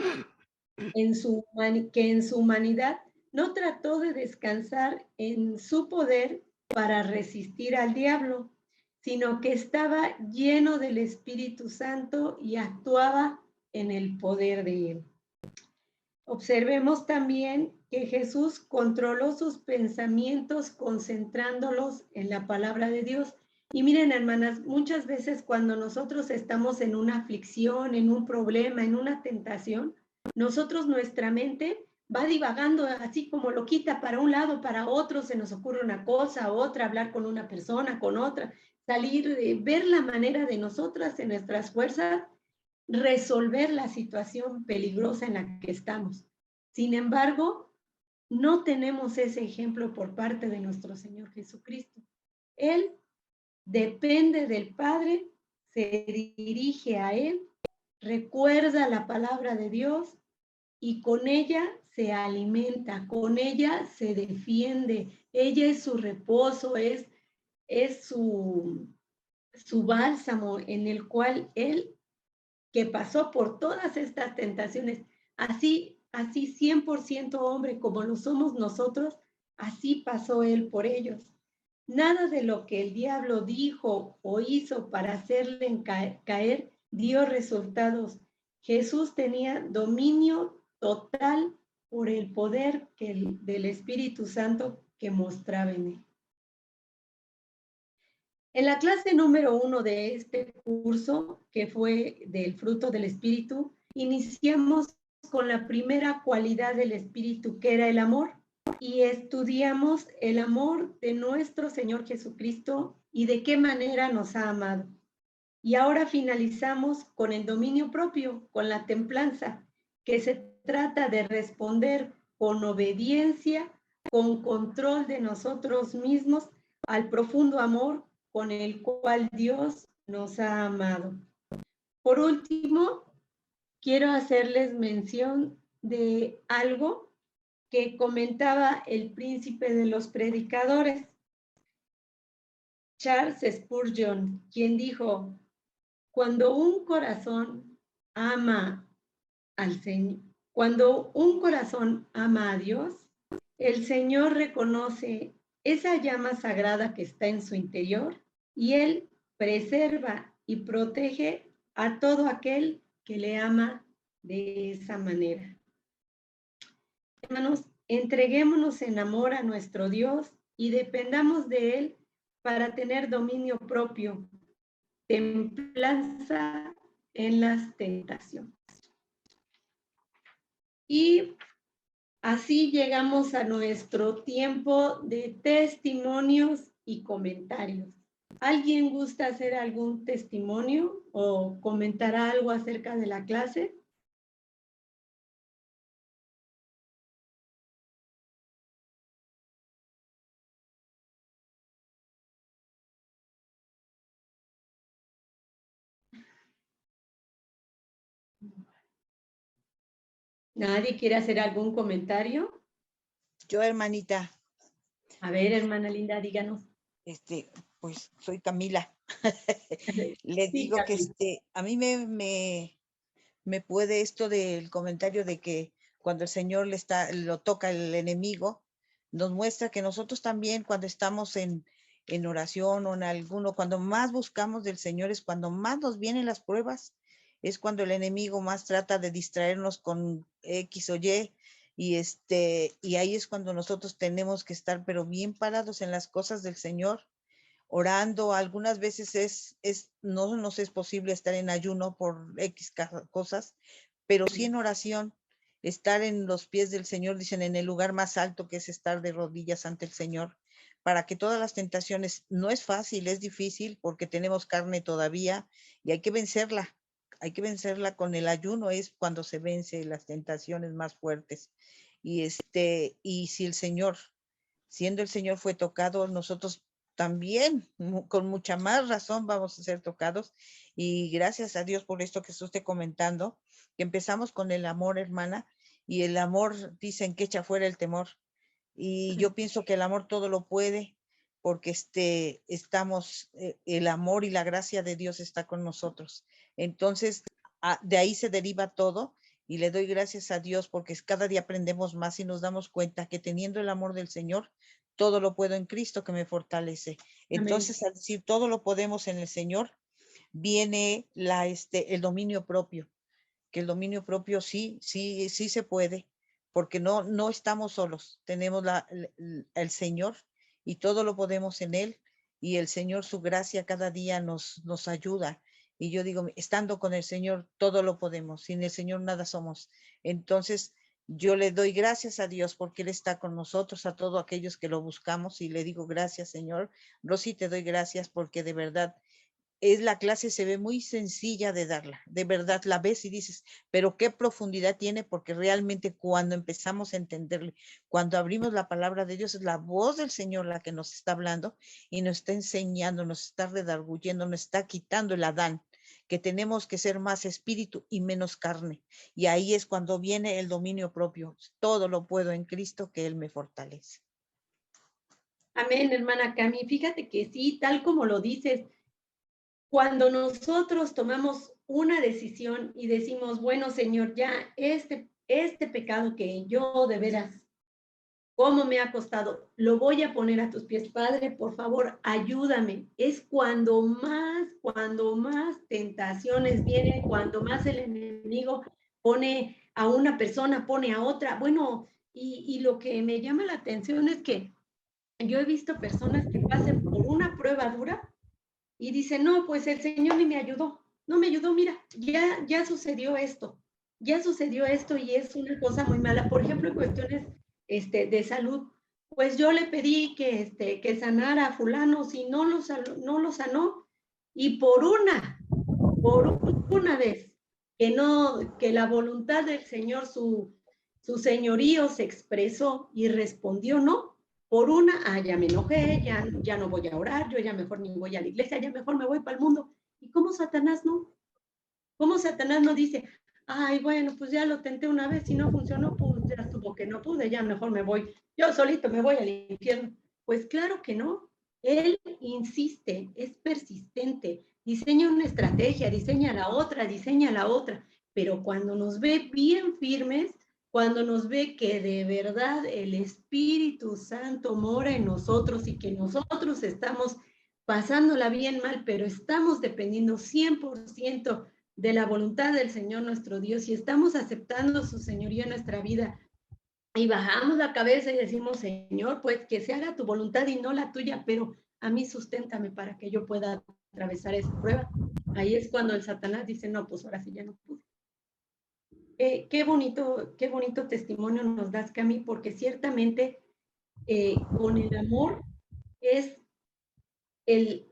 que en su humanidad no trató de descansar en su poder para resistir al diablo, sino que estaba lleno del Espíritu Santo y actuaba en el poder de él. Observemos también que Jesús controló sus pensamientos concentrándolos en la palabra de Dios. Y miren, hermanas, muchas veces cuando nosotros estamos en una aflicción, en un problema, en una tentación, nuestra mente va divagando así como loquita para un lado, para otro, se nos ocurre una cosa, otra, hablar con una persona, con otra, salir, ver la manera de nosotras, en nuestras fuerzas, resolver la situación peligrosa en la que estamos. Sin embargo, no tenemos ese ejemplo por parte de nuestro Señor Jesucristo. Él depende del Padre, se dirige a Él, recuerda la palabra de Dios y con ella se alimenta, con ella se defiende. Ella es su reposo, es su bálsamo en el cual Él, que pasó por todas estas tentaciones, así 100% hombre como lo somos nosotros, así pasó Él por ellos. Nada de lo que el diablo dijo o hizo para hacerle caer dio resultados. Jesús tenía dominio total por el poder del Espíritu Santo que mostraba en él. En la clase número 1 de este curso, que fue del fruto del Espíritu, iniciamos con la primera cualidad del Espíritu, que era el amor, y estudiamos el amor de nuestro Señor Jesucristo y de qué manera nos ha amado. Y ahora finalizamos con el dominio propio, con la templanza, que se trata de responder con obediencia, con control de nosotros mismos al profundo amor con el cual Dios nos ha amado. Por último, quiero hacerles mención de algo que comentaba el príncipe de los predicadores, Charles Spurgeon, quien dijo: cuando un corazón ama al Señor, cuando un corazón ama a Dios, el Señor reconoce esa llama sagrada que está en su interior y Él preserva y protege a todo aquel que le ama de esa manera. Hermanos, entreguémonos en amor a nuestro Dios y dependamos de Él para tener dominio propio, templanza en las tentaciones. Y así llegamos a nuestro tiempo de testimonios y comentarios. ¿Alguien gusta hacer algún testimonio o comentar algo acerca de la clase? ¿Nadie quiere hacer algún comentario? Yo, hermanita. A ver, hermana linda, díganos. Pues soy Camila. Les digo que a mí me puede esto del comentario de que cuando el Señor lo toca el enemigo, nos muestra que nosotros también cuando estamos en oración o en alguno, cuando más buscamos del Señor es cuando más nos vienen las pruebas, es cuando el enemigo más trata de distraernos con X o Y, y ahí es cuando nosotros tenemos que estar pero bien parados en las cosas del Señor, orando. Algunas veces no nos es posible estar en ayuno por X cosas, pero sí en oración, estar en los pies del Señor, dicen, en el lugar más alto, que es estar de rodillas ante el Señor, para que todas las tentaciones, no es fácil, es difícil, porque tenemos carne todavía y hay que vencerla con el ayuno, es cuando se vence las tentaciones más fuertes. Y si el Señor, siendo el Señor fue tocado, nosotros también con mucha más razón vamos a ser tocados. Y gracias a Dios por esto que usted comentando, que empezamos con el amor, hermana, y el amor dicen que echa fuera el temor, y yo pienso que el amor todo lo puede, porque el amor y la gracia de Dios está con nosotros. Entonces, de ahí se deriva todo, y le doy gracias a Dios porque cada día aprendemos más y nos damos cuenta que teniendo el amor del Señor, todo lo puedo en Cristo que me fortalece. Entonces, al decir todo lo podemos en el Señor, viene el dominio propio, que el dominio propio sí se puede, porque no estamos solos, tenemos el Señor y todo lo podemos en Él, y el Señor, su gracia cada día nos ayuda. Y yo digo, estando con el Señor, todo lo podemos, sin el Señor nada somos. Entonces, yo le doy gracias a Dios porque Él está con nosotros, a todos aquellos que lo buscamos, y le digo gracias, Señor. Rosy, te doy gracias porque de verdad la clase se ve muy sencilla de darla, de verdad la ves y dices, pero qué profundidad tiene, porque realmente cuando empezamos a entenderle, cuando abrimos la palabra de Dios, es la voz del Señor la que nos está hablando y nos está enseñando, nos está redarguyendo, nos está quitando el Adán, que tenemos que ser más espíritu y menos carne. Y ahí es cuando viene el dominio propio. Todo lo puedo en Cristo que Él me fortalece. Amén, hermana Cami. Fíjate que sí, tal como lo dices, cuando nosotros tomamos una decisión y decimos, bueno, Señor, ya este pecado que yo de veras, cómo me ha costado, lo voy a poner a tus pies, Padre, por favor, ayúdame. Es cuando más tentaciones vienen, cuando más el enemigo pone a una persona, pone a otra. Bueno, y lo que me llama la atención es que yo he visto personas que pasen por una prueba dura y dice, no, pues el Señor ni me ayudó, no me ayudó, mira, ya sucedió esto y es una cosa muy mala. Por ejemplo, en cuestiones de salud, pues yo le pedí que sanara a fulano, si no lo sanó, y por una por una vez que la voluntad del Señor, su señorío se expresó y respondió no, por una, ya me enojé, ya no voy a orar, yo ya mejor ni voy a la iglesia, ya mejor me voy para el mundo. ¿Y cómo Satanás no? ¿Cómo Satanás no dice, ay, bueno, pues ya lo tenté una vez y no funcionó, pues ya estuvo que no pude, ya mejor me voy, yo solito me voy al infierno? Pues claro que no. Él insiste, es persistente, diseña una estrategia, diseña la otra, pero cuando nos ve bien firmes, cuando nos ve que de verdad el Espíritu Santo mora en nosotros y que nosotros estamos pasándola bien mal, pero estamos dependiendo 100% de la voluntad del Señor nuestro Dios y estamos aceptando su señorío en nuestra vida y bajamos la cabeza y decimos, Señor, pues que se haga tu voluntad y no la tuya, pero a mí susténtame para que yo pueda atravesar esa prueba. Ahí es cuando el Satanás dice, no, pues ahora sí ya no pude. Qué bonito testimonio nos das, Cami, porque ciertamente con el amor es el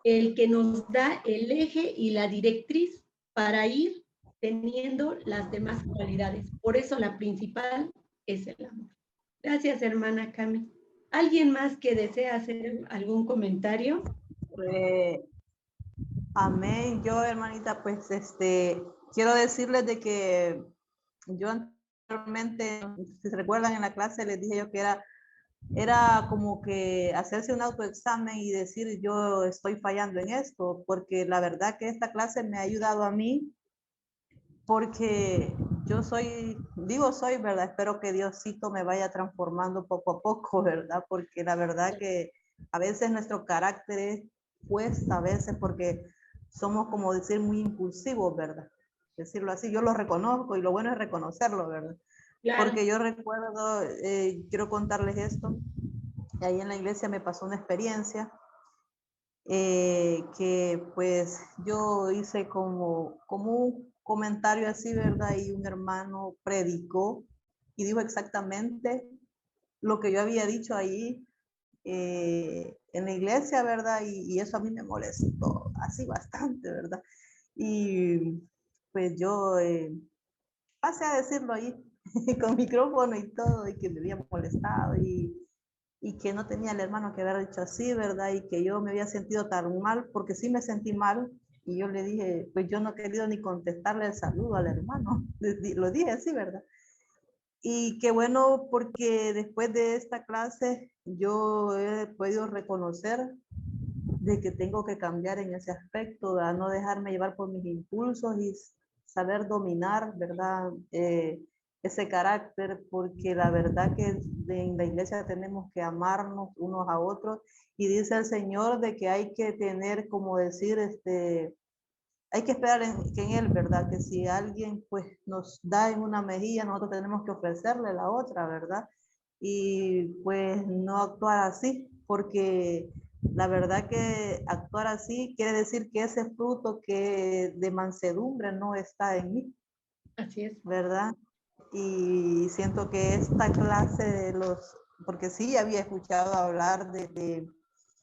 que nos da el eje y la directriz para ir teniendo las demás cualidades. Por eso la principal es el amor. Gracias, hermana Cami. ¿Alguien más que desea hacer algún comentario? Amén. Yo, hermanita, pues quiero decirles de que yo anteriormente, si se recuerdan en la clase, les dije yo que era como que hacerse un autoexamen y decir yo estoy fallando en esto, porque la verdad que esta clase me ha ayudado a mí, porque yo soy, ¿verdad? Espero que Diosito me vaya transformando poco a poco, ¿verdad? Porque la verdad que a veces nuestro carácter cuesta, a veces porque somos, como decir, muy impulsivos, ¿verdad? Decirlo así, yo lo reconozco y lo bueno es reconocerlo, ¿verdad? Claro. Porque yo recuerdo, quiero contarles esto, ahí en la iglesia me pasó una experiencia que pues yo hice como un comentario así, ¿verdad? Y un hermano predicó y dijo exactamente lo que yo había dicho ahí en la iglesia, ¿verdad? Y eso a mí me molestó así bastante, ¿verdad? Y pues yo pasé a decirlo ahí con micrófono y todo, y que me había molestado y que no tenía el hermano que haber dicho así, ¿verdad? Y que yo me había sentido tan mal, porque sí me sentí mal, y yo le dije, pues yo no he querido ni contestarle el saludo al hermano, lo dije así, ¿verdad? Y qué bueno, porque después de esta clase yo he podido reconocer de que tengo que cambiar en ese aspecto, a no dejarme llevar por mis impulsos y saber dominar, ¿verdad? Ese carácter, porque la verdad que en la iglesia tenemos que amarnos unos a otros y dice el Señor de que hay que tener, como decir, hay que esperar en Él, ¿verdad? Que si alguien pues nos da en una mejilla, nosotros tenemos que ofrecerle la otra, ¿verdad? Y pues no actuar así, porque la verdad que actuar así quiere decir que ese fruto que de mansedumbre no está en mí. Así es. ¿Verdad? Y siento que esta clase de porque sí había escuchado hablar de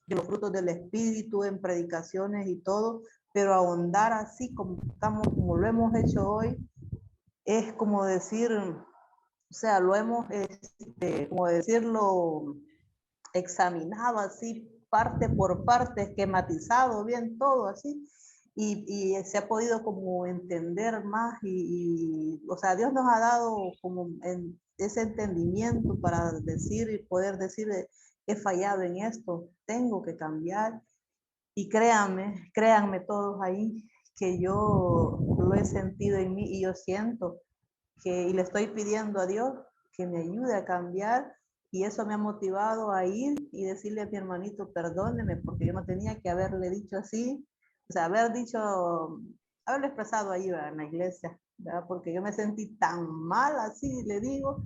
los frutos del Espíritu en predicaciones y todo, pero ahondar así como lo hemos hecho hoy, es como decir, o sea, lo hemos, como decirlo, examinado así, parte por parte, esquematizado bien todo así, y se ha podido como entender más o sea, Dios nos ha dado como ese entendimiento para decir y poder decir, he fallado en esto, tengo que cambiar, y créanme todos ahí, que yo lo he sentido en mí y yo siento y le estoy pidiendo a Dios que me ayude a cambiar, y eso me ha motivado a ir y decirle a mi hermanito, perdóneme, porque yo no tenía que haberle dicho así, o sea, haberle expresado ahí en la iglesia, ¿verdad? Porque yo me sentí tan mal así, le digo,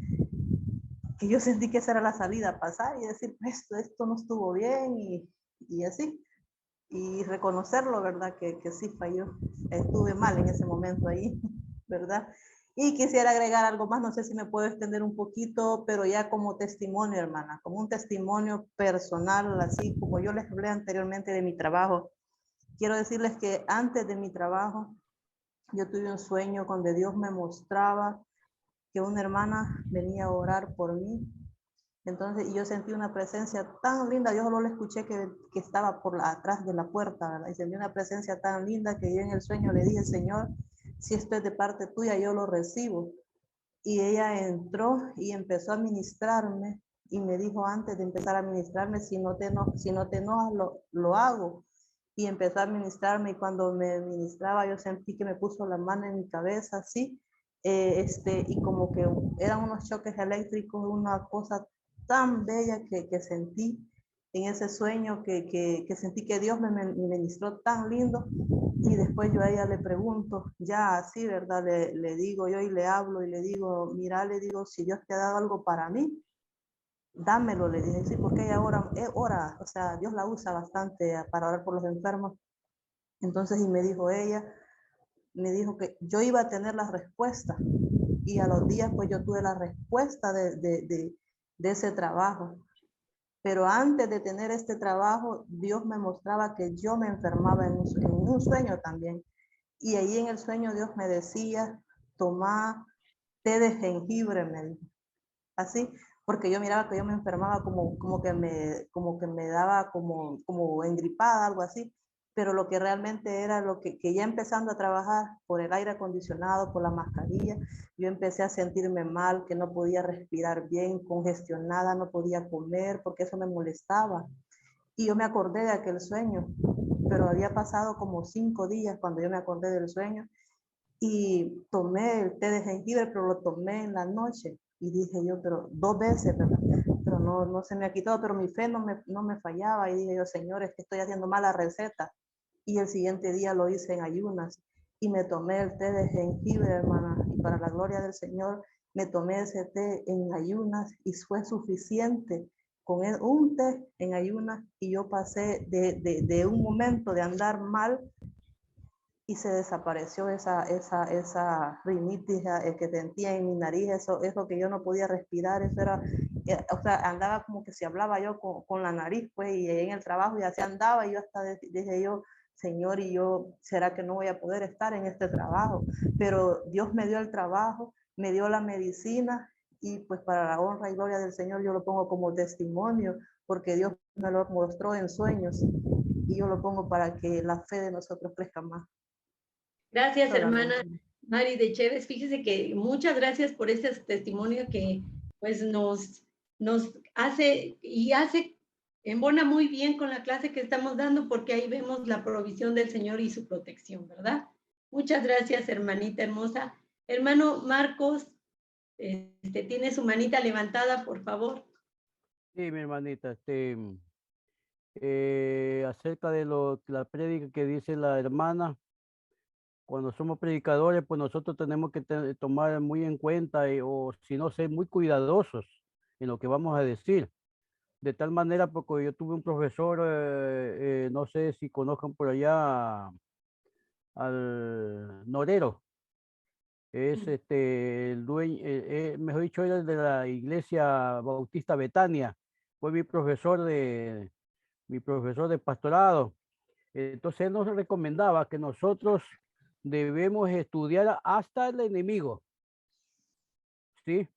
que yo sentí que esa era la salida, pasar y decir, pues esto no estuvo bien y así. Y reconocerlo, ¿verdad? Que sí falló, estuve mal en ese momento ahí, ¿verdad? Y quisiera agregar algo más, no sé si me puedo extender un poquito, pero ya como testimonio, hermana, como un testimonio personal, así como yo les hablé anteriormente de mi trabajo. quiero decirles que antes de mi trabajo, yo tuve un sueño donde Dios me mostraba que una hermana venía a orar por mí. Entonces, y yo sentí una presencia tan linda, yo solo le escuché que estaba atrás de la puerta, ¿verdad? Y sentí una presencia tan linda que yo en el sueño le dije, Señor, si esto es de parte tuya, yo lo recibo. Y ella entró y empezó a ministrarme y me dijo antes de empezar a ministrarme, si no te enojas, lo hago. Y empezó a ministrarme y cuando me ministraba yo sentí que me puso la mano en mi cabeza, así, y como que eran unos choques eléctricos, una cosa tan bella que sentí en ese sueño, que sentí que Dios me ministró tan lindo. Y después yo a ella le pregunto, ya así, ¿verdad? Le digo yo y le hablo y le digo, mira, le digo, si Dios te ha dado algo para mí, dámelo, le dije, sí, porque ella ora, o sea, Dios la usa bastante para orar por los enfermos. Entonces, y me dijo ella, me dijo que yo iba a tener la respuesta. Y a los días, pues yo tuve la respuesta de ese trabajo. Pero antes de tener este trabajo, Dios me mostraba que yo me enfermaba en un sueño también. Y ahí en el sueño Dios me decía, toma té de jengibre, me dijo. Así, porque yo miraba que yo me enfermaba como que me daba como engripada, algo así. Pero lo que realmente era lo que ya empezando a trabajar por el aire acondicionado, por la mascarilla, yo empecé a sentirme mal, que no podía respirar bien, congestionada, no podía comer, porque eso me molestaba. Y yo me acordé de aquel sueño, pero había pasado como 5 días cuando yo me acordé del sueño y tomé el té de jengibre, pero lo tomé en la noche. Y dije yo, pero 2 veces, ¿verdad? Pero no se me ha quitado, pero mi fe no me fallaba. Y dije yo, Señor, es que estoy haciendo mala receta. Y el siguiente día lo hice en ayunas. Y me tomé el té de jengibre, hermana. Y para la gloria del Señor, me tomé ese té en ayunas y fue suficiente con un té en ayunas. Y yo pasé de un momento de andar mal y se desapareció esa rinitis que sentía en mi nariz, eso que yo no podía respirar, eso era, o sea, andaba como que si hablaba yo con la nariz, pues, y en el trabajo y así andaba, y yo hasta dije yo, Señor, y yo, ¿será que no voy a poder estar en este trabajo? Pero Dios me dio el trabajo, me dio la medicina, y pues para la honra y gloria del Señor yo lo pongo como testimonio, porque Dios me lo mostró en sueños, y yo lo pongo para que la fe de nosotros crezca más. Gracias, hermana Solamente. Mari de Chévez. Fíjese que muchas gracias por ese testimonio que pues nos hace embona muy bien con la clase que estamos dando, porque ahí vemos la provisión del Señor y su protección, ¿verdad? Muchas gracias, hermanita hermosa. Hermano Marcos, tiene su manita levantada, por favor. Sí, mi hermanita, acerca de la prédica que dice la hermana, cuando somos predicadores, pues nosotros tenemos que tomar muy en cuenta o si no, ser muy cuidadosos en lo que vamos a decir. De tal manera, porque yo tuve un profesor, no sé si conozcan por allá al Norero, es el dueño, mejor dicho, era el de la iglesia Bautista Betania, fue mi profesor de pastorado. Entonces él nos recomendaba que nosotros debemos estudiar hasta el enemigo, ¿sí?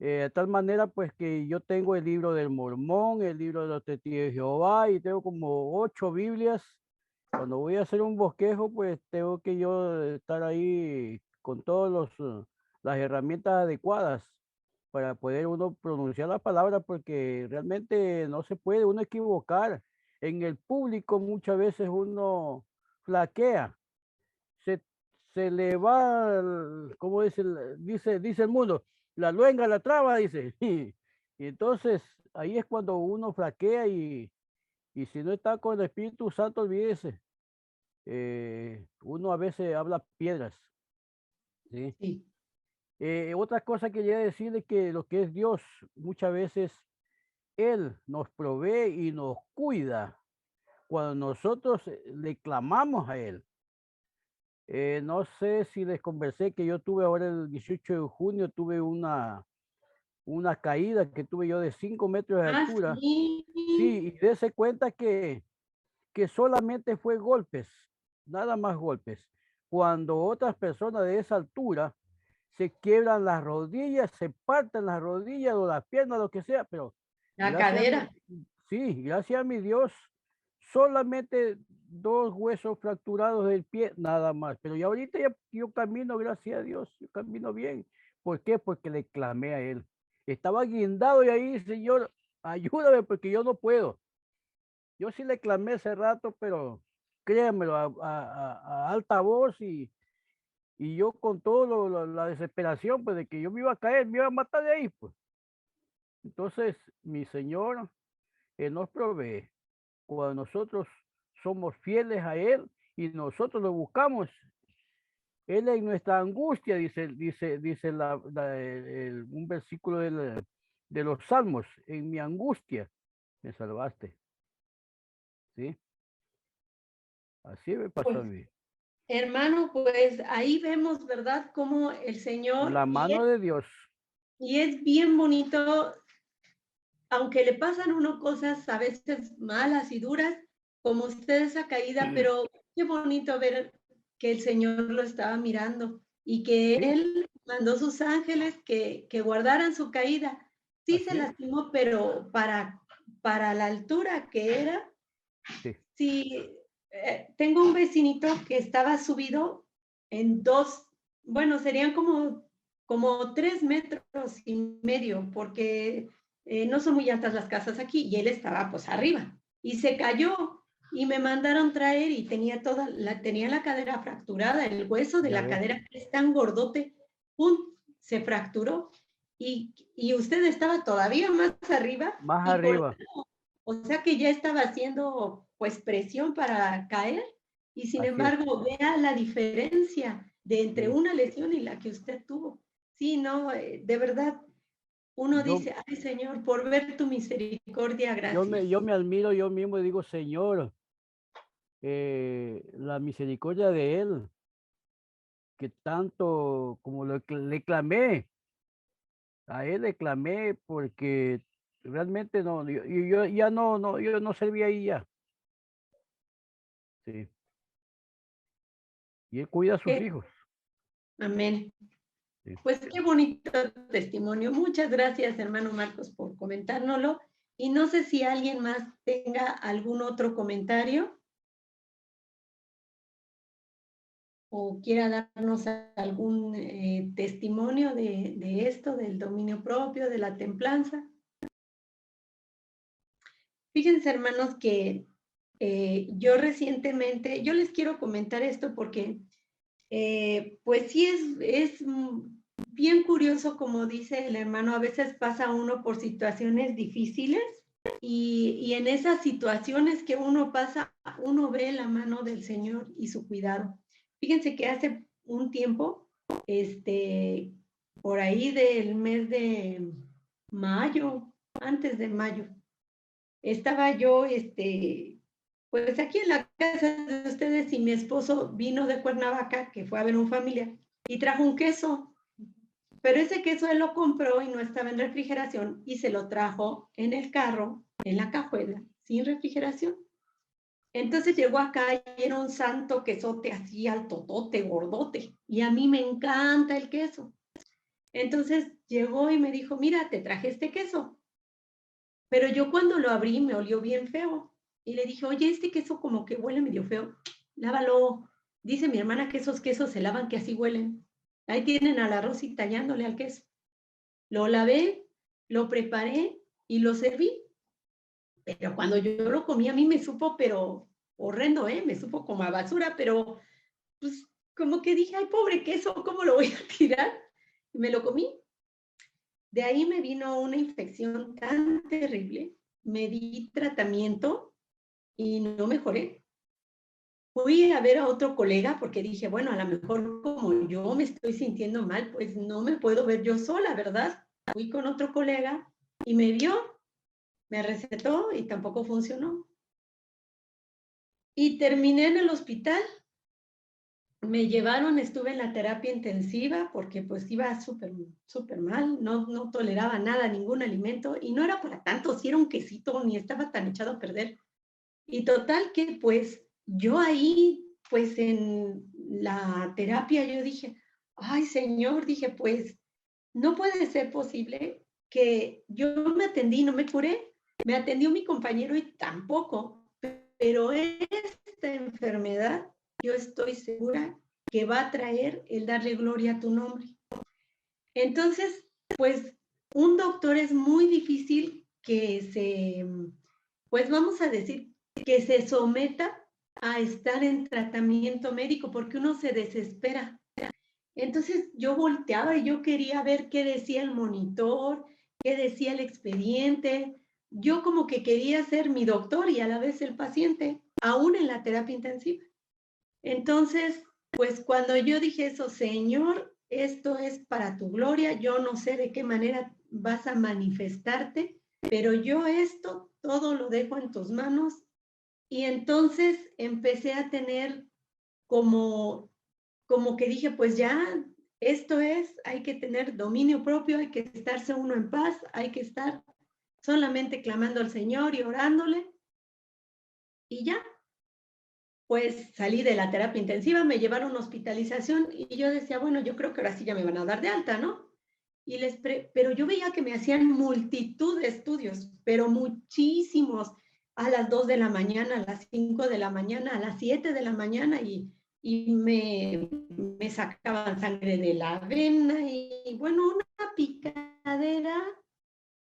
De tal manera, pues que yo tengo el libro del Mormón, el libro de los Testigos de Jehová y tengo como 8 Biblias. Cuando voy a hacer un bosquejo, pues tengo que yo estar ahí con todas las herramientas adecuadas para poder uno pronunciar la palabra, porque realmente no se puede uno equivocar. En el público muchas veces uno flaquea, se, se le va, como dice el mundo, la luenga, la traba, dice. Y entonces ahí es cuando uno flaquea y si no está con el Espíritu Santo, olvídese. Uno a veces habla piedras, ¿sí? Sí. Otra cosa que quería decir es que lo que es Dios, muchas veces Él nos provee y nos cuida cuando nosotros le clamamos a Él. No sé si les conversé que yo tuve ahora el 18 de junio, tuve una caída que tuve yo de 5 metros de Ah, altura. sí. Sí, y dése cuenta que que solamente fue golpes, nada más golpes. Cuando otras personas de esa altura se quiebran las rodillas, se parten las rodillas o las piernas, lo que sea, pero La gracias a cadera. sí, gracias a mi Dios, solamente 2 huesos fracturados del pie, nada más. Pero ya ahorita yo camino, gracias a Dios, yo camino bien. ¿Por qué? Porque le clamé a él. Estaba guindado y ahí, Señor, ayúdame porque yo no puedo. Yo sí le clamé hace rato, pero créanmelo, a alta voz y yo con todo la desesperación, pues de que yo me iba a caer, me iba a matar de ahí, pues. Entonces, mi Señor, Él nos provee. Cuando nosotros somos fieles a Él y nosotros lo buscamos, Él en nuestra angustia, dice un versículo de los Salmos, en mi angustia me salvaste. ¿Sí? Así me pasó a Pues, mí. hermano, pues ahí vemos, ¿verdad? Cómo el Señor, La mano de Dios. y es bien bonito, aunque le pasan a uno cosas a veces malas y duras, como usted esa caída, pero qué bonito ver que el Señor lo estaba mirando y que Sí, Él mandó sus ángeles que guardaran su caída. Sí se así es. lastimó, pero para la altura que era, Sí. sí, tengo un vecinito que estaba subido en 2, bueno, serían como 3,5 metros, porque no son muy altas las casas aquí, y él estaba pues arriba, y se cayó, y me mandaron traer, y tenía la cadera fracturada, el hueso de Ya la ve. cadera que es tan gordote, ¡pum!, se fracturó, y usted estaba todavía más arriba, Más y por arriba. o sea que ya estaba haciendo pues presión para caer, y sin Así es. embargo vea la diferencia de entre Sí. una lesión y la que usted tuvo. Sí, no, de verdad, uno Yo, dice, ay Señor, por ver tu misericordia, gracias. yo me admiro yo mismo y digo, Señor, la misericordia de Él, que tanto como le clamé, a Él le clamé porque realmente no, yo ya yo no servía ahí ya. Sí. Y Él cuida a sus Que- hijos. Amén. Sí. Pues qué bonito testimonio. Muchas gracias, hermano Marcos, por comentárnoslo. Y no sé si alguien más tenga algún otro comentario o quiera darnos algún testimonio de esto, del dominio propio, de la templanza. Fíjense, hermanos, que yo recientemente, yo les quiero comentar esto porque, pues sí es bien curioso, como dice el hermano, a veces pasa uno por situaciones difíciles y en esas situaciones que uno pasa, uno ve la mano del Señor y su cuidado. Fíjense que hace un tiempo, por ahí del mes de mayo, antes de mayo, estaba yo, pues aquí en la casa de ustedes y mi esposo vino de Cuernavaca, que fue a ver un familiar, y trajo un queso, pero ese queso él lo compró y no estaba en refrigeración y se lo trajo en el carro, en la cajuela, sin refrigeración. Entonces llegó acá y era un santo quesote así altotote, gordote, y a mí me encanta el queso. Entonces llegó y me dijo, mira, te traje este queso. Pero yo cuando lo abrí me olió bien feo. Y le dije, oye, este queso como que huele medio feo. Lávalo. Dice mi hermana que esos quesos se lavan, que así huelen. Ahí tienen al arroz y tallándole al queso. Lo lavé, lo preparé y lo serví. Pero cuando yo lo comí a mí me supo, pero horrendo, ¿eh? Me supo como a basura, pero pues como que dije, ay, pobre queso, ¿cómo lo voy a tirar? Y me lo comí. De ahí me vino una infección tan terrible, me di tratamiento y no mejoré. Fui a ver a otro colega porque dije, bueno, a lo mejor como yo me estoy sintiendo mal, pues no me puedo ver yo sola, ¿verdad? Fui con otro colega y me vio, me recetó y tampoco funcionó. Y terminé en el hospital. Me llevaron, estuve en la terapia intensiva porque pues iba súper mal, no toleraba nada, ningún alimento, y no era para tanto, si era un quesito, ni estaba tan echado a perder. Y total que pues yo ahí, pues en la terapia yo dije, ay Señor, dije, pues no puede ser posible que yo me atendí, no me curé, me atendió mi compañero y tampoco, pero esta enfermedad yo estoy segura que va a traer el darle gloria a tu nombre. Entonces, pues un doctor es muy difícil que se, pues vamos a decir, que se someta a estar en tratamiento médico porque uno se desespera. Entonces yo volteaba y yo quería ver qué decía el monitor, qué decía el expediente. Yo como que quería ser mi doctor y a la vez el paciente, aún en la terapia intensiva. Entonces, pues cuando yo dije eso, Señor, esto es para tu gloria, yo no sé de qué manera vas a manifestarte, pero yo esto todo lo dejo en tus manos. Y entonces empecé a tener como que dije, pues ya, esto es, hay que tener dominio propio, hay que estarse uno en paz, hay que estar solamente clamando al Señor y orándole. Y ya, pues salí de la terapia intensiva, me llevaron a hospitalización y yo decía, bueno, yo creo que ahora sí ya me van a dar de alta, ¿no? Pero yo veía que me hacían multitud de estudios, pero muchísimos, a las 2 de la mañana, a las 5 de la mañana, a las 7 de la mañana y me sacaban sangre de la vena y bueno, una picadera,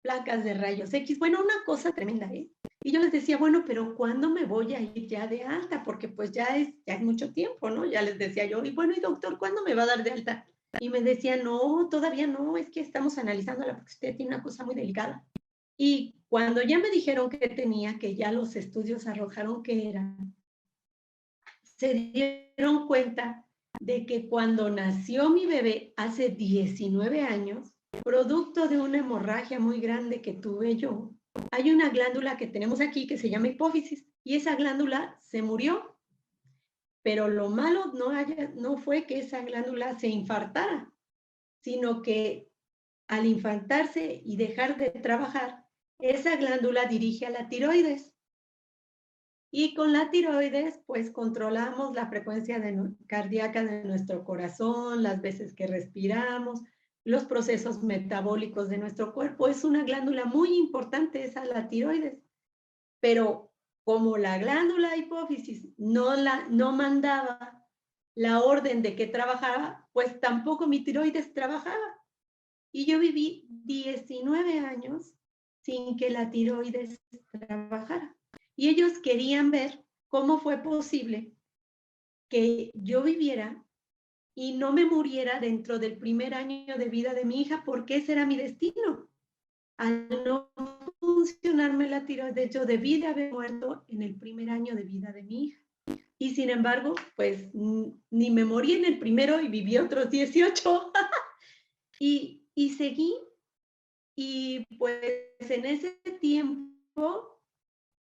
placas de rayos X, bueno, una cosa tremenda, ¿eh? Y yo les decía, bueno, pero ¿cuándo me voy a ir ya de alta? Porque pues ya es mucho tiempo, ¿no? Ya les decía yo, y bueno, y doctor, ¿cuándo me va a dar de alta? Y me decía, no, todavía no, es que estamos analizándola porque usted tiene una cosa muy delicada. Y cuando ya me dijeron que tenía, que ya los estudios arrojaron que era, se dieron cuenta de que cuando nació mi bebé hace 19 años, producto de una hemorragia muy grande que tuve yo, hay una glándula que tenemos aquí que se llama hipófisis y esa glándula se murió. Pero lo malo no fue que esa glándula se infartara, sino que al infartarse y dejar de trabajar, esa glándula dirige a la tiroides. Y con la tiroides, pues controlamos la frecuencia cardíaca de nuestro corazón, las veces que respiramos, los procesos metabólicos de nuestro cuerpo. Es una glándula muy importante, esa la tiroides. Pero como la glándula hipófisis no mandaba la orden de que trabajara, pues tampoco mi tiroides trabajaba. Y yo viví 19 años sin que la tiroides trabajara. Y ellos querían ver cómo fue posible que yo viviera y no me muriera dentro del primer año de vida de mi hija, porque ese era mi destino. Al no funcionarme la tiroides, yo debí de haber muerto en el primer año de vida de mi hija. Y sin embargo, pues ni me morí en el primero y viví otros 18. y seguí. Y pues en ese tiempo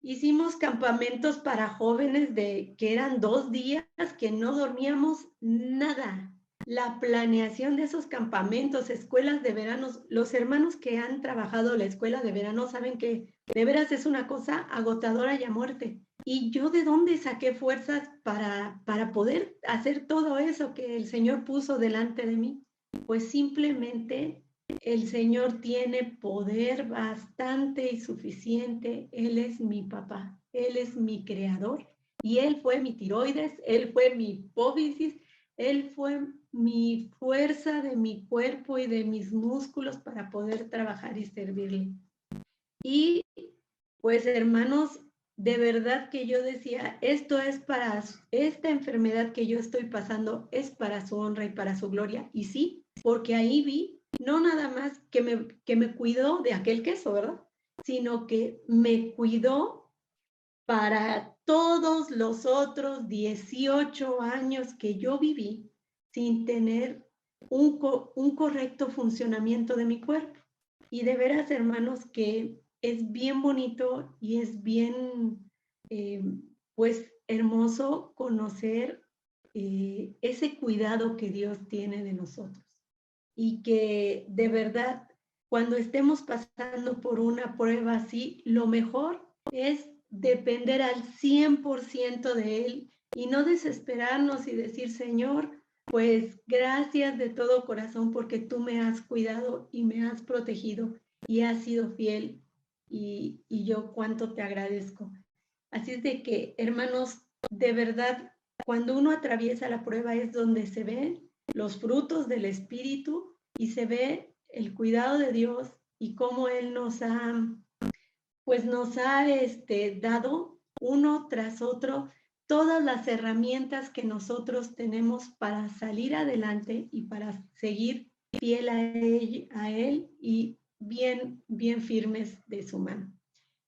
hicimos campamentos para jóvenes que eran 2 días que no dormíamos nada. La planeación de esos campamentos, escuelas de verano, los hermanos que han trabajado la escuela de verano saben que de veras es una cosa agotadora y a muerte. Y yo de dónde saqué fuerzas para poder hacer todo eso que el Señor puso delante de mí. Pues simplemente el Señor tiene poder bastante y suficiente. Él es mi papá, Él es mi creador y Él fue mi tiroides, Él fue mi hipófisis, Él fue mi fuerza de mi cuerpo y de mis músculos para poder trabajar y servirle. Y pues hermanos, de verdad que yo decía, esto es para esta enfermedad que yo estoy pasando, es para su honra y para su gloria. Y sí, porque ahí vi no nada más que me cuidó de aquel queso, ¿verdad? Sino que me cuidó para todos los otros 18 años que yo viví sin tener un correcto funcionamiento de mi cuerpo. Y de veras, hermanos, que es bien bonito y es bien, pues, hermoso conocer ese cuidado que Dios tiene de nosotros. Y que de verdad, cuando estemos pasando por una prueba así, lo mejor es depender al 100% de Él y no desesperarnos y decir, Señor, pues gracias de todo corazón porque tú me has cuidado y me has protegido y has sido fiel y yo cuánto te agradezco. Así es de que, hermanos, de verdad, cuando uno atraviesa la prueba es donde se ven los frutos del Espíritu y se ve el cuidado de Dios y cómo Él nos ha dado uno tras otro todas las herramientas que nosotros tenemos para salir adelante y para seguir fiel a él y bien firmes de su mano.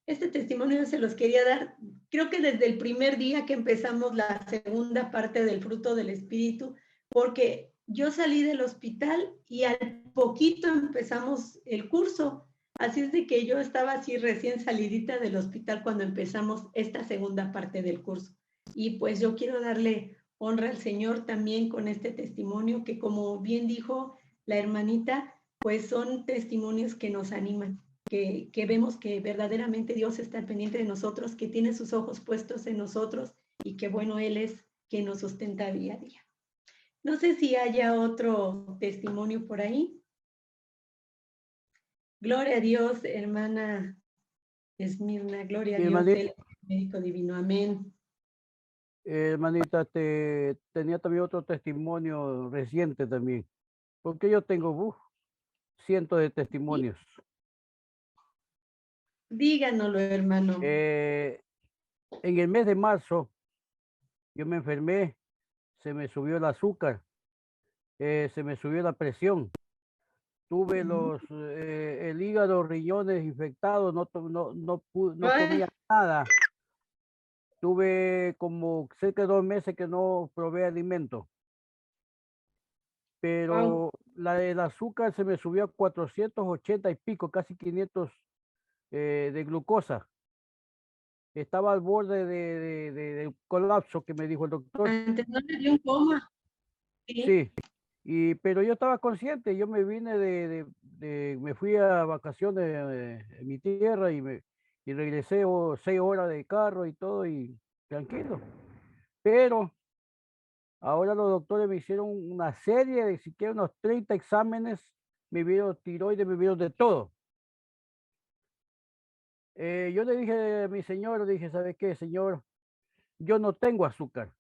Este testimonio se los quería dar, creo que desde el primer día que empezamos la segunda parte del fruto del Espíritu, porque yo salí del hospital y al poquito empezamos el curso. Así es de que yo estaba así recién salidita del hospital cuando empezamos esta segunda parte del curso. Y pues yo quiero darle honra al Señor también con este testimonio que, como bien dijo la hermanita, pues son testimonios que nos animan, que vemos que verdaderamente Dios está al pendiente de nosotros, que tiene sus ojos puestos en nosotros y que bueno, Él es quien nos sustenta día a día. No sé si haya otro testimonio por ahí. Gloria a Dios, hermana Esmirna, gloria a Dios, Él es médico divino, amén. Hermanita, tenía también otro testimonio reciente también, porque yo tengo cientos de testimonios. Díganoslo, hermano. En el mes de marzo, yo me enfermé, se me subió el azúcar, se me subió la presión. Tuve el hígado, riñones infectados, no comía nada. Tuve como cerca de 2 meses que no probé alimento. Pero el azúcar se me subió a 480 y pico, casi 500 de glucosa. Estaba al borde de colapso, que me dijo el doctor. Antes no le dio un coma. Sí. Pero yo estaba consciente, yo me vine me fui a vacaciones en mi tierra y regresé 6 horas de carro y todo y tranquilo. Pero ahora los doctores me hicieron una serie de siquiera unos 30 exámenes, me vieron tiroides, me vieron de todo. Yo le dije a mi señor, dije, ¿sabe qué, señor? Yo no tengo azúcar.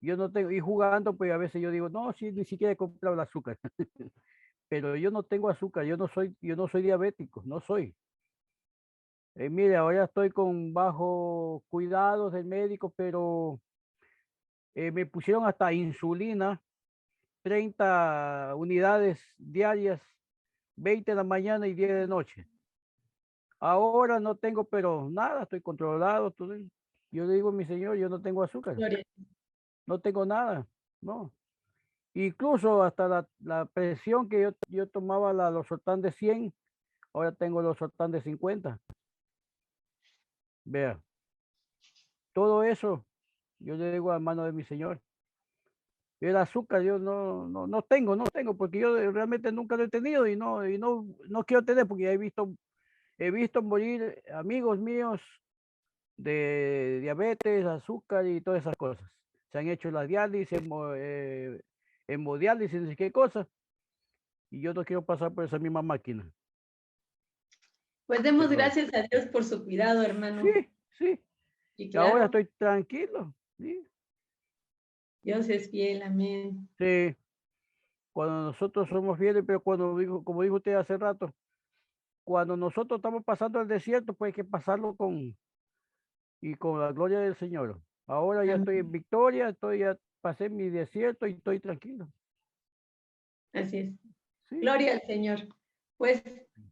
Yo no tengo, y jugando, pues a veces yo digo, no, sí, ni siquiera he comprado el azúcar. Pero yo no tengo azúcar, yo no soy diabético, no soy. Mire, ahora estoy con bajo cuidados del médico, pero me pusieron hasta insulina, 30 unidades diarias, 20 de la mañana y 10 de noche. Ahora no tengo, pero nada, estoy controlado. Yo le digo a mi señor, yo no tengo azúcar, no tengo nada, no. Incluso hasta la presión que yo tomaba, los Losartán de 100, ahora tengo los Losartán de 50. Vea, todo eso yo le digo a mano de mi señor. El azúcar yo no tengo, porque yo realmente nunca lo he tenido y no quiero tener, porque he visto morir amigos míos de diabetes, azúcar y todas esas cosas. Se han hecho la diálisis, hemodiálisis, no sé qué cosa, y yo no quiero pasar por esa misma máquina. Pues demos gracias a Dios por su cuidado, hermano. Sí. Y claro, ahora estoy tranquilo. ¿Sí? Dios es fiel, amén. Sí. Cuando nosotros somos fieles, pero como dijo usted hace rato, cuando nosotros estamos pasando el desierto, pues hay que pasarlo con la gloria del Señor. Ahora ya estoy en victoria, ya pasé mi desierto y estoy tranquilo. Así es. Sí. Gloria al Señor. Pues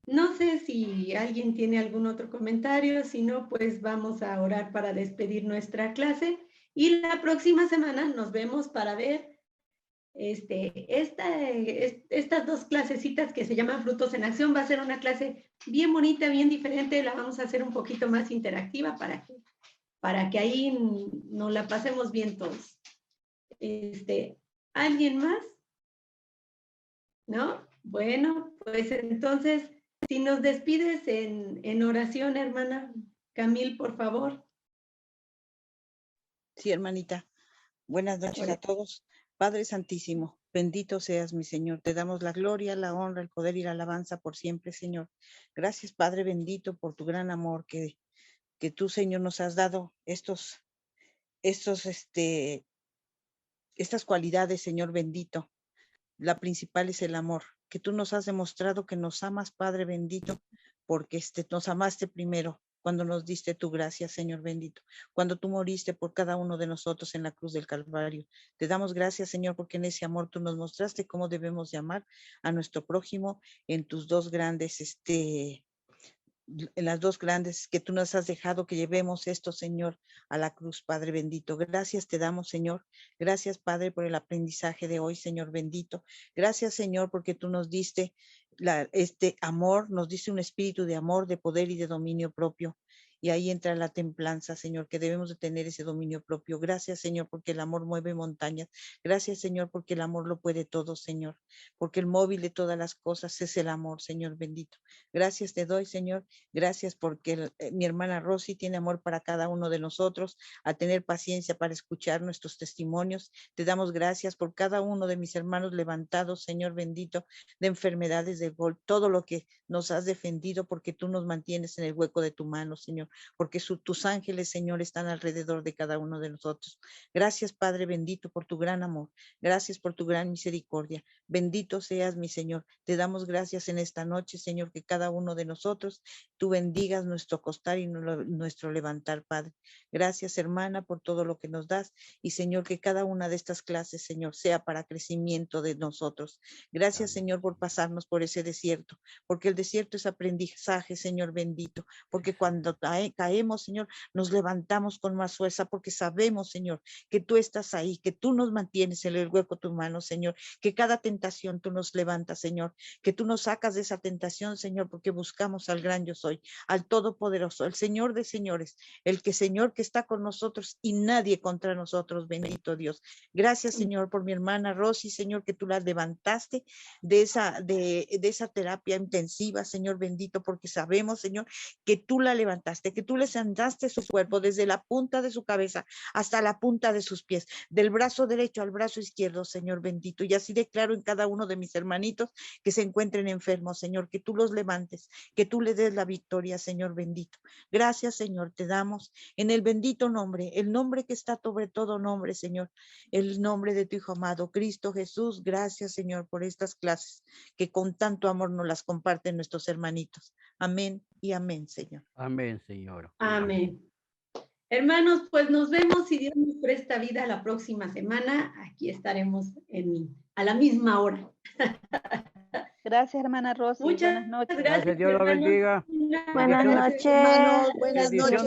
no sé si alguien tiene algún otro comentario, si no, pues vamos a orar para despedir nuestra clase y la próxima semana nos vemos para ver estas 2 clasecitas que se llaman Frutos en Acción. Va a ser una clase bien bonita, bien diferente, la vamos a hacer un poquito más interactiva para que ahí nos la pasemos bien todos. ¿Alguien más? ¿No? Bueno, pues entonces, si nos despides en oración, hermana. Camil, por favor. Sí, hermanita. Buenas noches a todos. Padre Santísimo, bendito seas, mi Señor. Te damos la gloria, la honra, el poder y la alabanza por siempre, Señor. Gracias, Padre bendito, por tu gran amor que tú, Señor, nos has dado estas cualidades, Señor bendito. La principal es el amor, que tú nos has demostrado que nos amas, Padre bendito, porque nos amaste primero, cuando nos diste tu gracia, Señor bendito, cuando tú moriste por cada uno de nosotros en la cruz del Calvario. Te damos gracias, Señor, porque en ese amor tú nos mostraste cómo debemos de amar a nuestro prójimo en tus dos grandes, en las dos grandes que tú nos has dejado que llevemos esto, Señor, a la cruz, Padre bendito. Gracias te damos, Señor. Gracias, Padre, por el aprendizaje de hoy, Señor bendito. Gracias, Señor, porque tú nos diste este amor, nos diste un espíritu de amor, de poder y de dominio propio. Y ahí entra la templanza, Señor, que debemos de tener ese dominio propio. Gracias, Señor, porque el amor mueve montañas. Gracias, Señor, porque el amor lo puede todo, Señor. Porque el móvil de todas las cosas es el amor, Señor bendito. Gracias te doy, Señor. Gracias porque mi hermana Rosy tiene amor para cada uno de nosotros, a tener paciencia para escuchar nuestros testimonios. Te damos gracias por cada uno de mis hermanos levantados, Señor bendito, de enfermedades, de gol, todo lo que nos has defendido, porque tú nos mantienes en el hueco de tu mano, Señor, porque tus ángeles, Señor, están alrededor de cada uno de nosotros. Gracias, Padre bendito, por tu gran amor. Gracias por tu gran misericordia. Bendito seas, mi Señor. Te damos gracias en esta noche, Señor, que cada uno de nosotros, tú bendigas nuestro acostar y nuestro levantar, Padre. Gracias, hermana, por todo lo que nos das. Y, Señor, que cada una de estas clases, Señor, sea para crecimiento de nosotros. Gracias, Señor, por pasarnos por ese desierto, porque el desierto es aprendizaje, Señor bendito, porque cuando caemos, Señor, nos levantamos con más fuerza, porque sabemos, Señor, que tú estás ahí, que tú nos mantienes en el hueco de tu mano, Señor, que cada tentación tú nos levantas, Señor, que tú nos sacas de esa tentación, Señor, porque buscamos al gran yo soy, al Todopoderoso, el Señor de señores, el Señor que está con nosotros y nadie contra nosotros, bendito Dios. Gracias, Señor, por mi hermana Rosy, Señor, que tú la levantaste de esa terapia intensiva, Señor bendito, porque sabemos, Señor, que tú la levantaste, que tú le sandaste su cuerpo desde la punta de su cabeza hasta la punta de sus pies, del brazo derecho al brazo izquierdo, Señor bendito. Y así declaro en cada uno de mis hermanitos que se encuentren enfermos, Señor, que tú los levantes, que tú le des la victoria, Señor bendito. Gracias, Señor, te damos en el bendito nombre, el nombre que está sobre todo nombre, Señor, el nombre de tu Hijo amado, Cristo Jesús. Gracias, Señor, por estas clases que con tanto amor nos las comparten nuestros hermanitos. Amén y amén, Señor. Amén, Señor. Amén. Hermanos, pues nos vemos, si Dios nos presta vida, la próxima semana. Aquí estaremos a la misma hora. Gracias, hermana Rosy. Muchas buenas noches. gracias. Dios la bendiga. Buenas noches. Hermanos, buenas Bendiciones. noches.